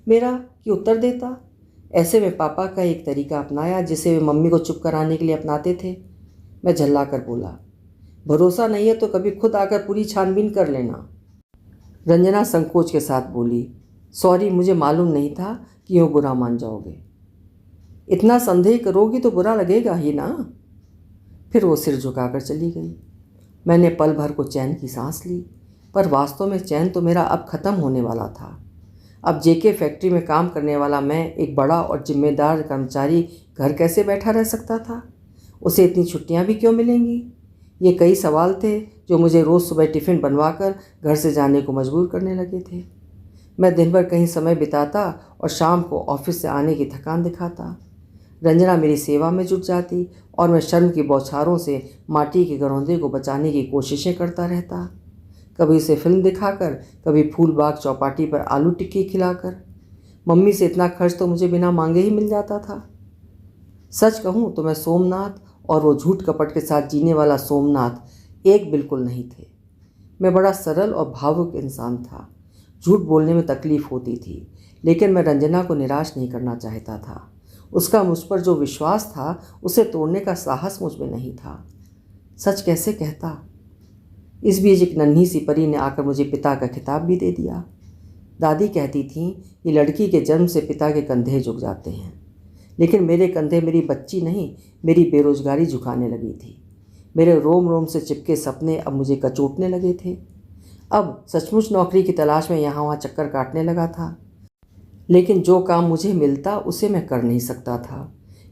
मेरा कि उत्तर देता। ऐसे में पापा का एक तरीका अपनाया जिसे वे मम्मी को चुप कराने के लिए अपनाते थे। मैं झल्ला कर बोला, भरोसा नहीं है तो कभी खुद आकर पूरी छानबीन कर लेना। रंजना संकोच के साथ बोली, सॉरी, मुझे मालूम नहीं था कि यूँ बुरा मान जाओगे। इतना संदेह करोगी तो बुरा लगेगा ही ना। फिर वो सिर झुकाकर चली गई। मैंने पल भर को चैन की सांस ली, पर वास्तव में चैन तो मेरा अब ख़त्म होने वाला था। अब जेके फैक्ट्री में काम करने वाला मैं एक बड़ा और जिम्मेदार कर्मचारी घर कैसे बैठा रह सकता था? उसे इतनी छुट्टियां भी क्यों मिलेंगी? ये कई सवाल थे जो मुझे रोज़ सुबह टिफ़िन बनवाकर घर से जाने को मजबूर करने लगे थे। मैं दिन भर कहीं समय बिताता और शाम को ऑफिस से आने की थकान दिखाता। रंजना मेरी सेवा में जुट जाती और मैं शर्म की बौछारों से माटी के घरौंदे को बचाने की कोशिशें करता रहता। कभी उसे फिल्म दिखाकर, कभी फूलबाग चौपाटी पर आलू टिक्की खिलाकर। मम्मी से इतना खर्च तो मुझे बिना मांगे ही मिल जाता था। सच कहूँ तो मैं सोमनाथ और वो झूठ कपट के साथ जीने वाला सोमनाथ एक बिल्कुल नहीं थे। मैं बड़ा सरल और भावुक इंसान था। झूठ बोलने में तकलीफ़ होती थी, लेकिन मैं रंजना को निराश नहीं करना चाहता था। उसका मुझ पर जो विश्वास था उसे तोड़ने का साहस मुझ में नहीं था। सच कैसे कहता? इस बीच एक नन्ही सी परी ने आकर मुझे पिता का खिताब भी दे दिया। दादी कहती थीं कि लड़की के जन्म से पिता के कंधे झुक जाते हैं, लेकिन मेरे कंधे मेरी बच्ची नहीं, मेरी बेरोजगारी झुकाने लगी थी। मेरे रोम रोम से चिपके सपने अब मुझे कचोटने लगे थे। अब सचमुच नौकरी की तलाश में यहाँ वहाँ चक्कर काटने लगा था, लेकिन जो काम मुझे मिलता उसे मैं कर नहीं सकता था,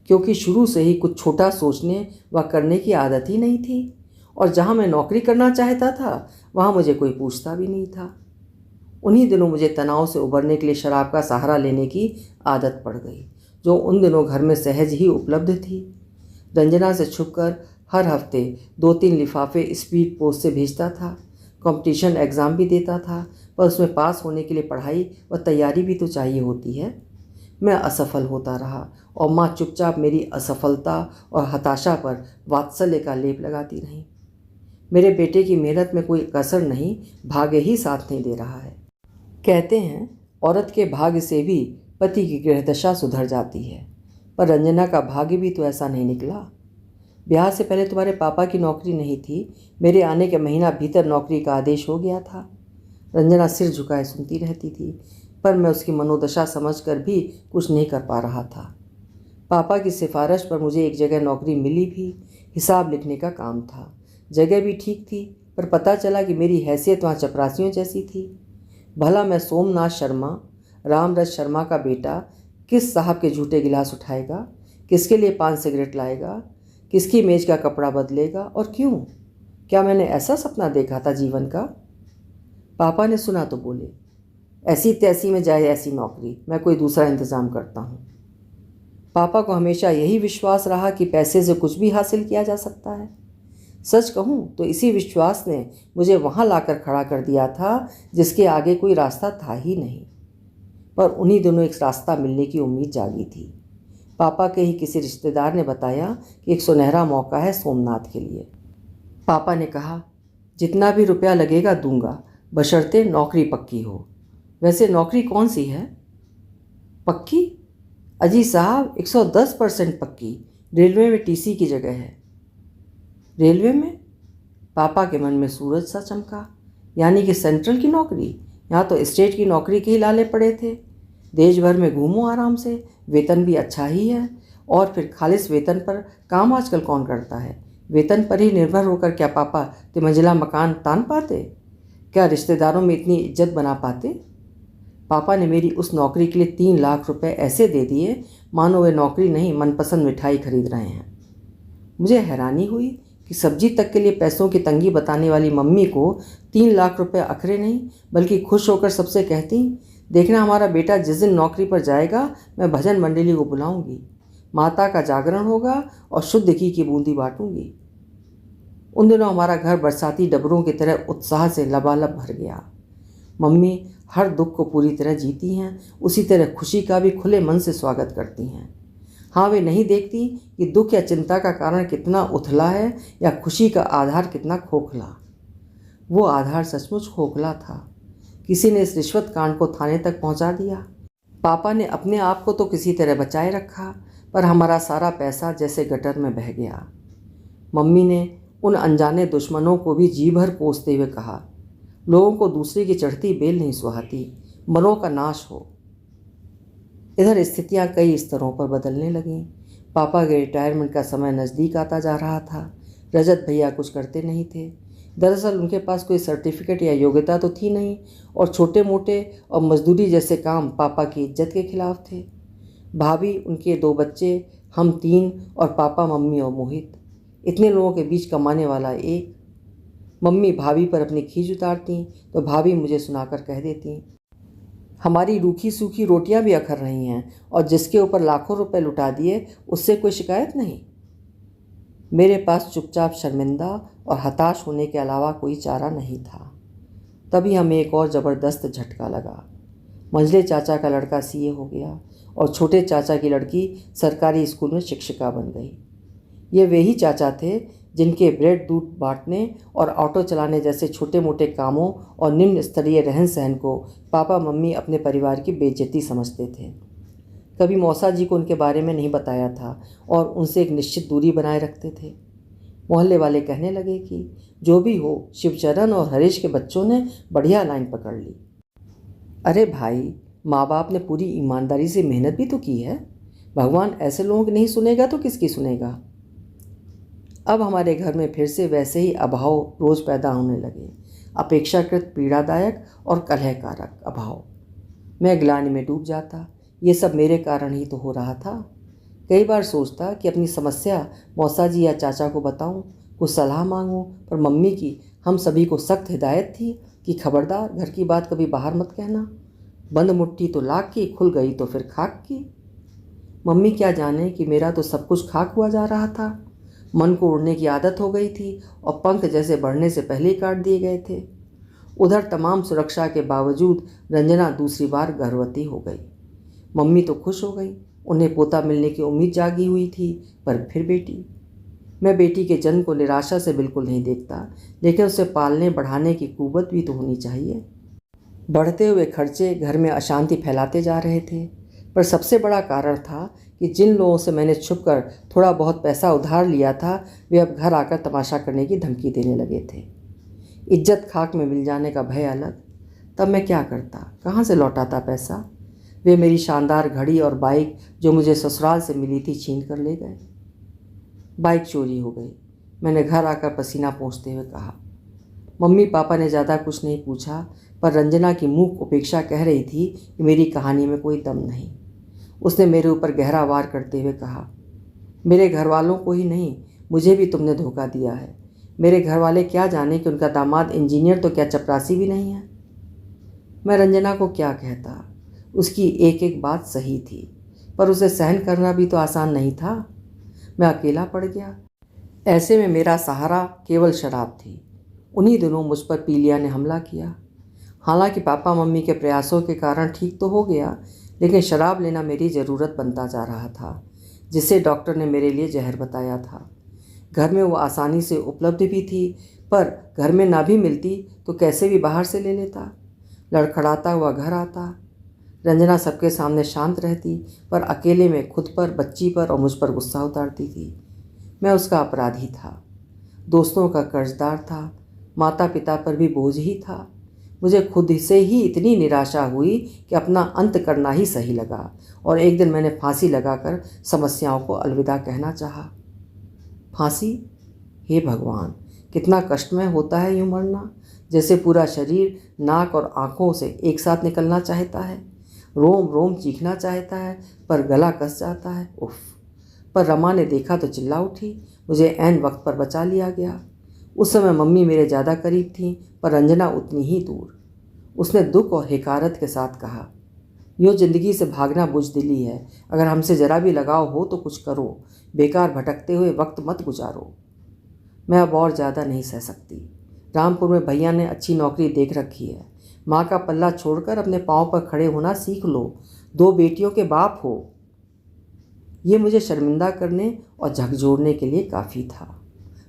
क्योंकि शुरू से ही कुछ छोटा सोचने व करने की आदत ही नहीं थी। और जहाँ मैं नौकरी करना चाहता था वहाँ मुझे कोई पूछता भी नहीं था। उन्हीं दिनों मुझे तनाव से उबरने के लिए शराब का सहारा लेने की आदत पड़ गई, जो उन दिनों घर में सहज ही उपलब्ध थी। रंजना से छुपकर हर हफ्ते 2-3 लिफाफे स्पीड पोस्ट से भेजता था। कंपटीशन एग्ज़ाम भी देता था, पर उसमें पास होने के लिए पढ़ाई व तैयारी भी तो चाहिए होती है। मैं असफल होता रहा और माँ चुपचाप मेरी असफलता और हताशा पर वात्सल्य का लेप लगाती रही। मेरे बेटे की मेहनत में कोई कसर नहीं, भाग्य ही साथ नहीं दे रहा है। कहते हैं औरत के भाग्य से भी पति की गृहदशा सुधर जाती है, पर रंजना का भाग्य भी तो ऐसा नहीं निकला। ब्याह से पहले तुम्हारे पापा की नौकरी नहीं थी, मेरे आने के महीना भीतर नौकरी का आदेश हो गया था। रंजना सिर झुकाए सुनती रहती थी, पर मैं उसकी मनोदशा समझकर भी कुछ नहीं कर पा रहा था। पापा की सिफारिश पर मुझे एक जगह नौकरी मिली भी, हिसाब लिखने का काम था। जगह भी ठीक थी, पर पता चला कि मेरी हैसियत वहाँ चपरासियों जैसी थी। भला मैं सोमनाथ शर्मा, रामरज शर्मा का बेटा, किस साहब के झूठे गिलास उठाएगा, किसके लिए 5 सिगरेट लाएगा, किसकी मेज का कपड़ा बदलेगा और क्यों? क्या मैंने ऐसा सपना देखा था जीवन का? पापा ने सुना तो बोले, ऐसी तैसी में जाए ऐसी नौकरी, मैं कोई दूसरा इंतज़ाम करता हूँ। पापा को हमेशा यही विश्वास रहा कि पैसे से कुछ भी हासिल किया जा सकता है। सच कहूँ तो इसी विश्वास ने मुझे वहाँ लाकर खड़ा कर दिया था जिसके आगे कोई रास्ता था ही नहीं। पर उन्हीं दिनों एक रास्ता मिलने की उम्मीद जागी थी। पापा के ही किसी रिश्तेदार ने बताया कि एक सुनहरा मौका है सोमनाथ के लिए। पापा ने कहा, जितना भी रुपया लगेगा दूंगा, बशर्ते नौकरी पक्की हो। वैसे नौकरी कौन सी है? पक्की? अजी साहब 110% पक्की, रेलवे में टीसी की जगह है। रेलवे में? पापा के मन में सूरज सा चमका। यानी कि सेंट्रल की नौकरी? यहाँ तो स्टेट की नौकरी के ही लाले पड़े थे। देश भर में घूमो आराम से, वेतन भी अच्छा ही है। और फिर खालिस वेतन पर काम आजकल कौन करता है? वेतन पर ही निर्भर होकर क्या पापा तिमंजिला मकान तान पाते? क्या रिश्तेदारों में इतनी इज्जत बना पाते? पापा ने मेरी उस नौकरी के लिए 3 लाख रुपए ऐसे दे दिए मानो वे नौकरी नहीं, मनपसंद मिठाई खरीद रहे हैं। मुझे हैरानी हुई कि सब्जी तक के लिए पैसों की तंगी बताने वाली मम्मी को 3 लाख रुपए अखरे नहीं, बल्कि खुश होकर सबसे कहती, देखना हमारा बेटा जिस दिन नौकरी पर जाएगा मैं भजन मंडली को बुलाऊंगी, माता का जागरण होगा और शुद्ध घी की बूंदी बांटूंगी। उन दिनों हमारा घर बरसाती डबरों की तरह उत्साह से लबालब भर गया। मम्मी हर दुख को पूरी तरह जीती हैं, उसी तरह खुशी का भी खुले मन से स्वागत करती हैं। हाँ, वे नहीं देखती कि दुख या चिंता का कारण कितना उथला है या खुशी का आधार कितना खोखला। वो आधार सचमुच खोखला था। किसी ने इस रिश्वत कांड को थाने तक पहुंचा दिया। पापा ने अपने आप को तो किसी तरह बचाए रखा, पर हमारा सारा पैसा जैसे गटर में बह गया। मम्मी ने उन अनजाने दुश्मनों को भी जी भर कोसते हुए कहा, लोगों को दूसरे की चढ़ती बेल नहीं सुहाती, मनों का नाश हो। इधर स्थितियां कई स्तरों पर बदलने लगीं। पापा के रिटायरमेंट का समय नज़दीक आता जा रहा था। रजत भैया कुछ करते नहीं थे। दरअसल उनके पास कोई सर्टिफिकेट या योग्यता तो थी नहीं, और छोटे मोटे और मजदूरी जैसे काम पापा की इज्जत के खिलाफ थे। भाभी, उनके 2 बच्चे हम 3 और पापा, मम्मी और मोहित, इतने लोगों के बीच कमाने वाला एक। मम्मी भाभी पर अपनी खींच उतारती तो भाभी मुझे सुनाकर कह देती, हमारी रूखी सूखी रोटियां भी अखर रही हैं और जिसके ऊपर लाखों रुपए लुटा दिए उससे कोई शिकायत नहीं। मेरे पास चुपचाप शर्मिंदा और हताश होने के अलावा कोई चारा नहीं था। तभी हमें एक और ज़बरदस्त झटका लगा। मंझले चाचा का लड़का सीए हो गया और छोटे चाचा की लड़की सरकारी स्कूल में शिक्षिका बन गई। ये वे ही चाचा थे जिनके ब्रेड दूध बांटने और ऑटो चलाने जैसे छोटे मोटे कामों और निम्न स्तरीय रहन सहन को पापा मम्मी अपने परिवार की बेइज्जती समझते थे। कभी मौसा जी को उनके बारे में नहीं बताया था और उनसे एक निश्चित दूरी बनाए रखते थे। मोहल्ले वाले कहने लगे कि जो भी हो, शिवचरण और हरीश के बच्चों ने बढ़िया लाइन पकड़ ली। अरे भाई, माँ बाप ने पूरी ईमानदारी से मेहनत भी तो की है। भगवान ऐसे लोगों की नहीं सुनेगा तो किसकी सुनेगा। अब हमारे घर में फिर से वैसे ही अभाव रोज़ पैदा होने लगे, अपेक्षाकृत पीड़ादायक और कलहकारक अभाव। मैं ग्लानि में डूब जाता। ये सब मेरे कारण ही तो हो रहा था। कई बार सोचता कि अपनी समस्या मौसा जी या चाचा को बताऊं, कुछ सलाह मांगूं, पर मम्मी की हम सभी को सख्त हिदायत थी कि खबरदार, घर की बात कभी बाहर मत कहना। बंद मुट्ठी तो लाख की, खुल गई तो फिर खाक की। मम्मी क्या जाने कि मेरा तो सब कुछ खाक हुआ जा रहा था। मन को उड़ने की आदत हो गई थी और पंख जैसे बढ़ने से पहले ही काट दिए गए थे। उधर तमाम सुरक्षा के बावजूद रंजना दूसरी बार गर्भवती हो गई। मम्मी तो खुश हो गई, उन्हें पोता मिलने की उम्मीद जागी हुई थी, पर फिर बेटी। मैं बेटी के जन्म को निराशा से बिल्कुल नहीं देखता, लेकिन उसे पालने बढ़ाने की कुव्वत भी तो होनी चाहिए। बढ़ते हुए खर्चे घर में अशांति फैलाते जा रहे थे, पर सबसे बड़ा कारण था कि जिन लोगों से मैंने छुपकर थोड़ा बहुत पैसा उधार लिया था, वे अब घर आकर तमाशा करने की धमकी देने लगे थे। इज्जत खाक में मिल जाने का भय अलग। तब मैं क्या करता, कहाँ से लौटाता पैसा। वे मेरी शानदार घड़ी और बाइक जो मुझे ससुराल से मिली थी छीन कर ले गए। बाइक चोरी हो गई। मैंने घर आकर पसीना पोंछते हुए कहा। मम्मी पापा ने ज़्यादा कुछ नहीं पूछा, पर रंजना की मूक उपेक्षा कह रही थी कि मेरी कहानी में कोई दम नहीं। उसने मेरे ऊपर गहरा वार करते हुए कहा, मेरे घर वालों को ही नहीं, मुझे भी तुमने धोखा दिया है। मेरे घर वाले क्या जाने कि उनका दामाद इंजीनियर तो क्या चपरासी भी नहीं है। मैं रंजना को क्या कहता। उसकी एक एक बात सही थी, पर उसे सहन करना भी तो आसान नहीं था। मैं अकेला पड़ गया। ऐसे में मेरा सहारा केवल शराब थी। उन्हीं दिनों मुझ पर पीलिया ने हमला किया। हालांकि पापा मम्मी के प्रयासों के कारण ठीक तो हो गया, लेकिन शराब लेना मेरी ज़रूरत बनता जा रहा था, जिसे डॉक्टर ने मेरे लिए जहर बताया था। घर में वो आसानी से उपलब्ध भी थी, पर घर में ना भी मिलती तो कैसे भी बाहर से ले लेता। लड़खड़ाता हुआ घर आता। रंजना सबके सामने शांत रहती, पर अकेले में खुद पर, बच्ची पर और मुझ पर गुस्सा उतारती थी। मैं उसका अपराधी था, दोस्तों का कर्जदार था, माता पिता पर भी बोझ ही था। मुझे खुद से ही इतनी निराशा हुई कि अपना अंत करना ही सही लगा, और एक दिन मैंने फांसी लगाकर समस्याओं को अलविदा कहना चाहा। फांसी? हे भगवान, कितना कष्टमय होता है यूँ मरना, जैसे पूरा शरीर नाक और आँखों से एक साथ निकलना चाहता है, रोम रोम चीखना चाहता है, पर गला कस जाता है। उफ! पर रमा ने देखा तो चिल्ला उठी। मुझे ऐन वक्त पर बचा लिया गया। उस समय मम्मी मेरे ज़्यादा करीब थीं, पर रंजना उतनी ही दूर। उसने दुख और हिकारत के साथ कहा, यूँ ज़िंदगी से भागना बुज़दिली है। अगर हमसे ज़रा भी लगाव हो तो कुछ करो, बेकार भटकते हुए वक्त मत गुजारो। मैं अब और ज़्यादा नहीं सह सकती। रामपुर में भैया ने अच्छी नौकरी देख रखी है। माँ का पल्ला छोड़कर अपने पाँव पर खड़े होना सीख लो। 2 बेटियों के बाप हो। ये मुझे शर्मिंदा करने और झकझोरने के लिए काफ़ी था।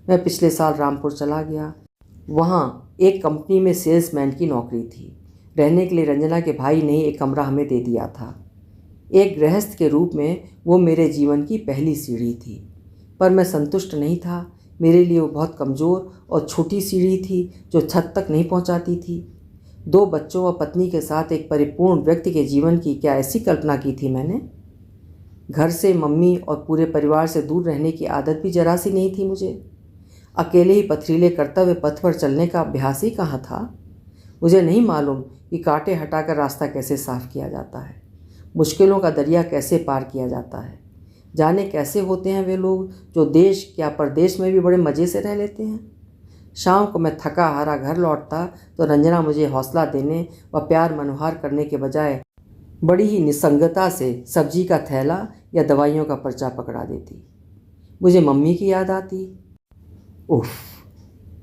मैं पिछले साल रामपुर चला गया। वहाँ एक कंपनी में सेल्समैन की नौकरी थी। रहने के लिए रंजना के भाई ने एक कमरा हमें दे दिया था। एक गृहस्थ के रूप में वो मेरे जीवन की पहली सीढ़ी थी, पर मैं संतुष्ट नहीं था। मेरे लिए वो बहुत कमज़ोर और छोटी सीढ़ी थी जो छत तक नहीं पहुँचाती थी। 2 बच्चों व पत्नी के साथ एक परिपूर्ण व्यक्ति के जीवन की क्या ऐसी कल्पना की थी मैंने। घर से, मम्मी और पूरे परिवार से दूर रहने की आदत भी जरा सी नहीं थी मुझे। अकेले ही पथरीले कर्तव्य पथ पर चलने का अभ्यास ही कहाँ था। मुझे नहीं मालूम कि कांटे हटाकर रास्ता कैसे साफ किया जाता है, मुश्किलों का दरिया कैसे पार किया जाता है। जाने कैसे होते हैं वे लोग जो देश या परदेश में भी बड़े मज़े से रह लेते हैं। शाम को मैं थका हारा घर लौटता तो रंजना मुझे हौसला देने व प्यार मनोहार करने के बजाय बड़ी ही निसंगता से सब्जी का थैला या दवाइयों का पर्चा पकड़ा देती। मुझे मम्मी की याद आती। उफ,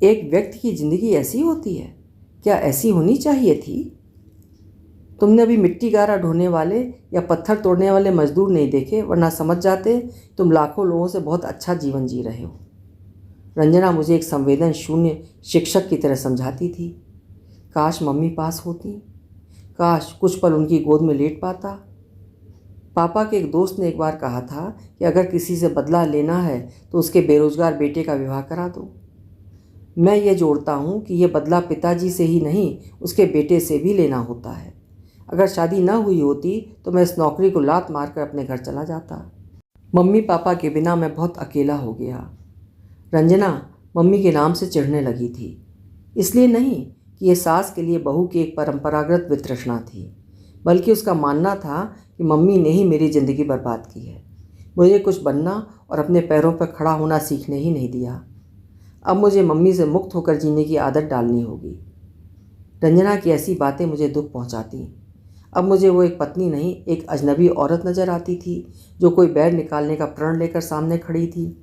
एक व्यक्ति की ज़िंदगी ऐसी होती है, क्या ऐसी होनी चाहिए थी? तुमने अभी मिट्टी गारा ढोने वाले या पत्थर तोड़ने वाले मजदूर नहीं देखे, वरना समझ जाते तुम लाखों लोगों से बहुत अच्छा जीवन जी रहे हो। रंजना मुझे एक संवेदन शून्य शिक्षक की तरह समझाती थी। काश मम्मी पास होती, काश कुछ पल उनकी गोद में लेट पाता। पापा के एक दोस्त ने एक बार कहा था कि अगर किसी से बदला लेना है तो उसके बेरोजगार बेटे का विवाह करा दो। मैं ये जोड़ता हूँ कि यह बदला पिताजी से ही नहीं, उसके बेटे से भी लेना होता है। अगर शादी न हुई होती तो मैं इस नौकरी को लात मारकर अपने घर चला जाता। मम्मी पापा के बिना मैं बहुत अकेला हो गया। रंजना मम्मी के नाम से चिढ़ने लगी थी, इसलिए नहीं कि यह सास के लिए बहू की एक परंपरागत वितृष्णा थी, बल्कि उसका मानना था कि मम्मी ने ही मेरी ज़िंदगी बर्बाद की है, मुझे कुछ बनना और अपने पैरों पर खड़ा होना सीखने ही नहीं दिया। अब मुझे मम्मी से मुक्त होकर जीने की आदत डालनी होगी। रंजना की ऐसी बातें मुझे दुख पहुंचाती। अब मुझे वो एक पत्नी नहीं, एक अजनबी औरत नज़र आती थी जो कोई बैर निकालने का प्रण लेकर सामने खड़ी थी।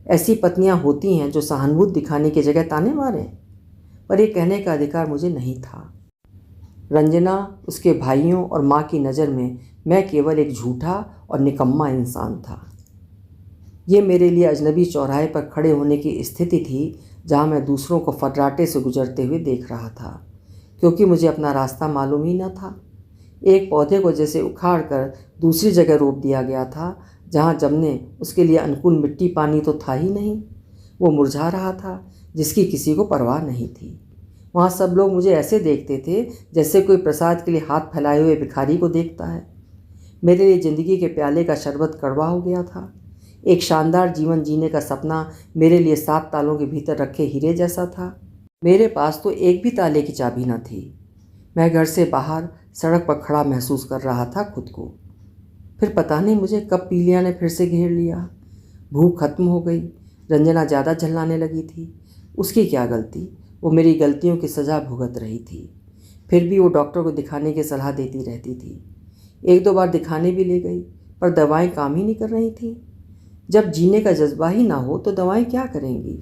ऐसी पत्नियां होती हैं जो सहानुभूति दिखाने की जगह ताने मारें, पर यह कहने का अधिकार मुझे नहीं था। रंजना, उसके भाइयों और माँ की नज़र में मैं केवल एक झूठा और निकम्मा इंसान था। ये मेरे लिए अजनबी चौराहे पर खड़े होने की स्थिति थी जहाँ मैं दूसरों को फर्राटे से गुजरते हुए देख रहा था, क्योंकि मुझे अपना रास्ता मालूम ही न था। एक पौधे को जैसे उखाड़ कर दूसरी जगह रोप दिया गया था, जहाँ जमने उसके लिए अनुकूल मिट्टी पानी तो था ही नहीं। वो मुरझा रहा था, जिसकी किसी को परवाह नहीं थी। वहाँ सब लोग मुझे ऐसे देखते थे जैसे कोई प्रसाद के लिए हाथ फैलाए हुए भिखारी को देखता है। मेरे लिए ज़िंदगी के प्याले का शरबत कड़वा हो गया था। एक शानदार जीवन जीने का सपना मेरे लिए 7 तालों के भीतर रखे हीरे जैसा था। मेरे पास तो एक भी ताले की चाबी न थी। मैं घर से बाहर सड़क पर खड़ा महसूस कर रहा था खुद को। फिर पता नहीं मुझे कब पीलिया ने फिर से घेर लिया। भूख खत्म हो गई। रंजना ज़्यादा झल्लाने लगी थी। उसकी क्या गलती, वो मेरी गलतियों की सज़ा भुगत रही थी। फिर भी वो डॉक्टर को दिखाने की सलाह देती रहती थी। 1-2 बार दिखाने भी ले गई, पर दवाएं काम ही नहीं कर रही थी। जब जीने का जज्बा ही ना हो तो दवाएं क्या करेंगी।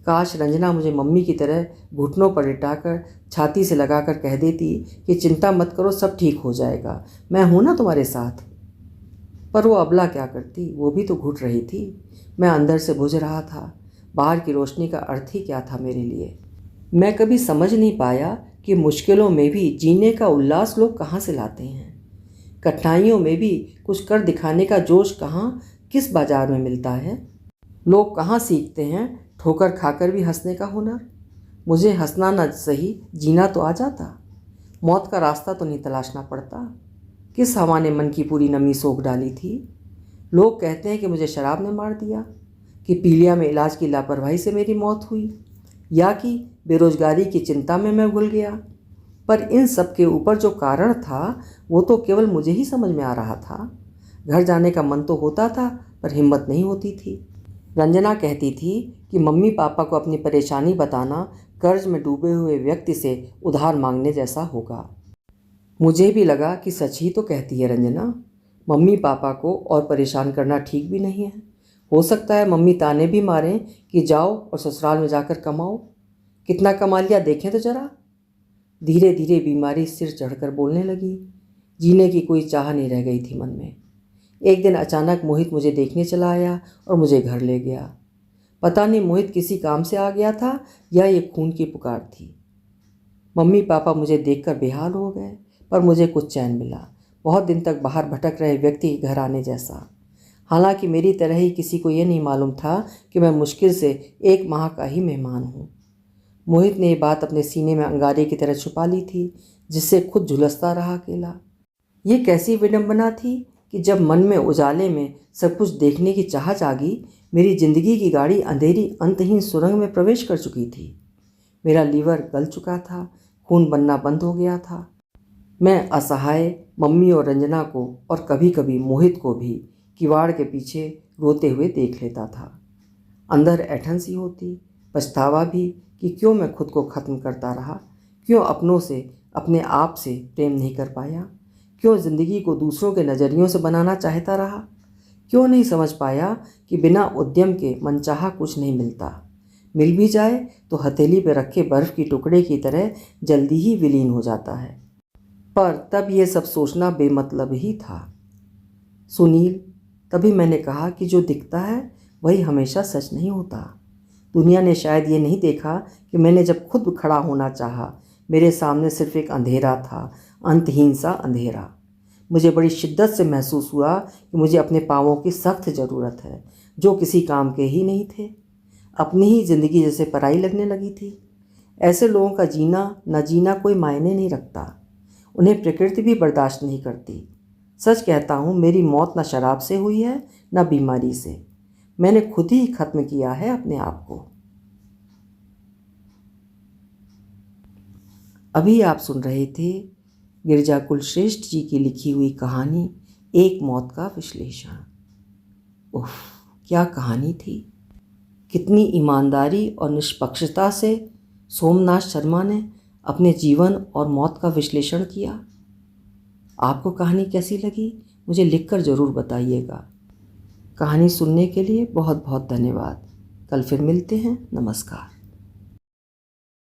काश रंजना मुझे मम्मी की तरह घुटनों पर लिटाकर छाती से लगाकर कह देती कि चिंता मत करो, सब ठीक हो जाएगा, मैं हूं ना तुम्हारे साथ। पर वो अबला क्या करती, वो भी तो घुट रही थी। मैं अंदर से बुझ रहा था। बाहर की रोशनी का अर्थ ही क्या था मेरे लिए। मैं कभी समझ नहीं पाया कि मुश्किलों में भी जीने का उल्लास लोग कहाँ से लाते हैं। कठिनाइयों में भी कुछ कर दिखाने का जोश कहाँ, किस बाजार में मिलता है। लोग कहाँ सीखते हैं ठोकर खाकर भी हंसने का हुनर। मुझे हंसना न सही, जीना तो आ जाता। मौत का रास्ता तो नहीं तलाशना पड़ता। किस हवा ने मन की पूरी नमी सोख डाली थी। लोग कहते हैं कि मुझे शराब ने मार दिया, कि पीलिया में इलाज की लापरवाही से मेरी मौत हुई, या कि बेरोजगारी की चिंता में मैं घुल गया। पर इन सब के ऊपर जो कारण था वो तो केवल मुझे ही समझ में आ रहा था। घर जाने का मन तो होता था, पर हिम्मत नहीं होती थी। रंजना कहती थी कि मम्मी पापा को अपनी परेशानी बताना कर्ज में डूबे हुए व्यक्ति से उधार मांगने जैसा होगा। मुझे भी लगा कि सच ही तो कहती है रंजना। मम्मी पापा को और परेशान करना ठीक भी नहीं है। हो सकता है मम्मी ताने भी मारें कि जाओ और ससुराल में जाकर कमाओ। कितना कमा लिया देखें तो जरा। धीरे धीरे बीमारी सिर चढ़कर बोलने लगी। जीने की कोई चाह नहीं रह गई थी मन में। एक दिन अचानक मोहित मुझे देखने चला आया और मुझे घर ले गया। पता नहीं मोहित किसी काम से आ गया था या ये खून की पुकार थी। मम्मी पापा मुझे देखकर बेहाल हो गए, पर मुझे कुछ चैन मिला, बहुत दिन तक बाहर भटक रहे व्यक्ति के घर आने जैसा। हालांकि मेरी तरह ही किसी को यह नहीं मालूम था कि मैं मुश्किल से 1 माह का ही मेहमान हूँ। मोहित ने ये बात अपने सीने में अंगारे की तरह छुपा ली थी, जिससे खुद झुलसता रहा अकेला। ये कैसी विडंबना थी कि जब मन में उजाले में सब कुछ देखने की चाह जागी, मेरी जिंदगी की गाड़ी अंधेरी अंतहीन सुरंग में प्रवेश कर चुकी थी। मेरा लीवर गल चुका था, खून बनना बंद हो गया था। मैं असहाय मम्मी और रंजना को और कभी कभी मोहित को भी किवाड़ के पीछे रोते हुए देख लेता था। अंदर ऐंठन सी होती, पछतावा भी कि क्यों मैं खुद को ख़त्म करता रहा, क्यों अपनों से, अपने आप से प्रेम नहीं कर पाया, क्यों ज़िंदगी को दूसरों के नज़रियों से बनाना चाहता रहा, क्यों नहीं समझ पाया कि बिना उद्यम के मनचाहा कुछ नहीं मिलता, मिल भी जाए तो हथेली पर रखे बर्फ़ की टुकड़े की तरह जल्दी ही विलीन हो जाता है। पर तब ये सब सोचना बेमतलब ही था। सुनील, तभी मैंने कहा कि जो दिखता है वही हमेशा सच नहीं होता। दुनिया ने शायद ये नहीं देखा कि मैंने जब खुद खड़ा होना चाहा, मेरे सामने सिर्फ एक अंधेरा था, अंतहीन सा अंधेरा। मुझे बड़ी शिद्दत से महसूस हुआ कि मुझे अपने पाँवों की सख्त ज़रूरत है, जो किसी काम के ही नहीं थे। अपनी ही ज़िंदगी जैसे पराई लगने लगी थी। ऐसे लोगों का जीना न जीना कोई मायने नहीं रखता, उन्हें प्रकृति भी बर्दाश्त नहीं करती। सच कहता हूँ, मेरी मौत न शराब से हुई है न बीमारी से। मैंने खुद ही ख़त्म किया है अपने आप को। अभी आप सुन रहे थे गिरिजा कुलश्रेष्ठ जी की लिखी हुई कहानी एक मौत का विश्लेषण। उफ, क्या कहानी थी! कितनी ईमानदारी और निष्पक्षता से सोमनाथ शर्मा ने अपने जीवन और मौत का विश्लेषण किया। आपको कहानी कैसी लगी मुझे लिखकर ज़रूर बताइएगा। कहानी सुनने के लिए बहुत बहुत धन्यवाद। कल फिर मिलते हैं। नमस्कार।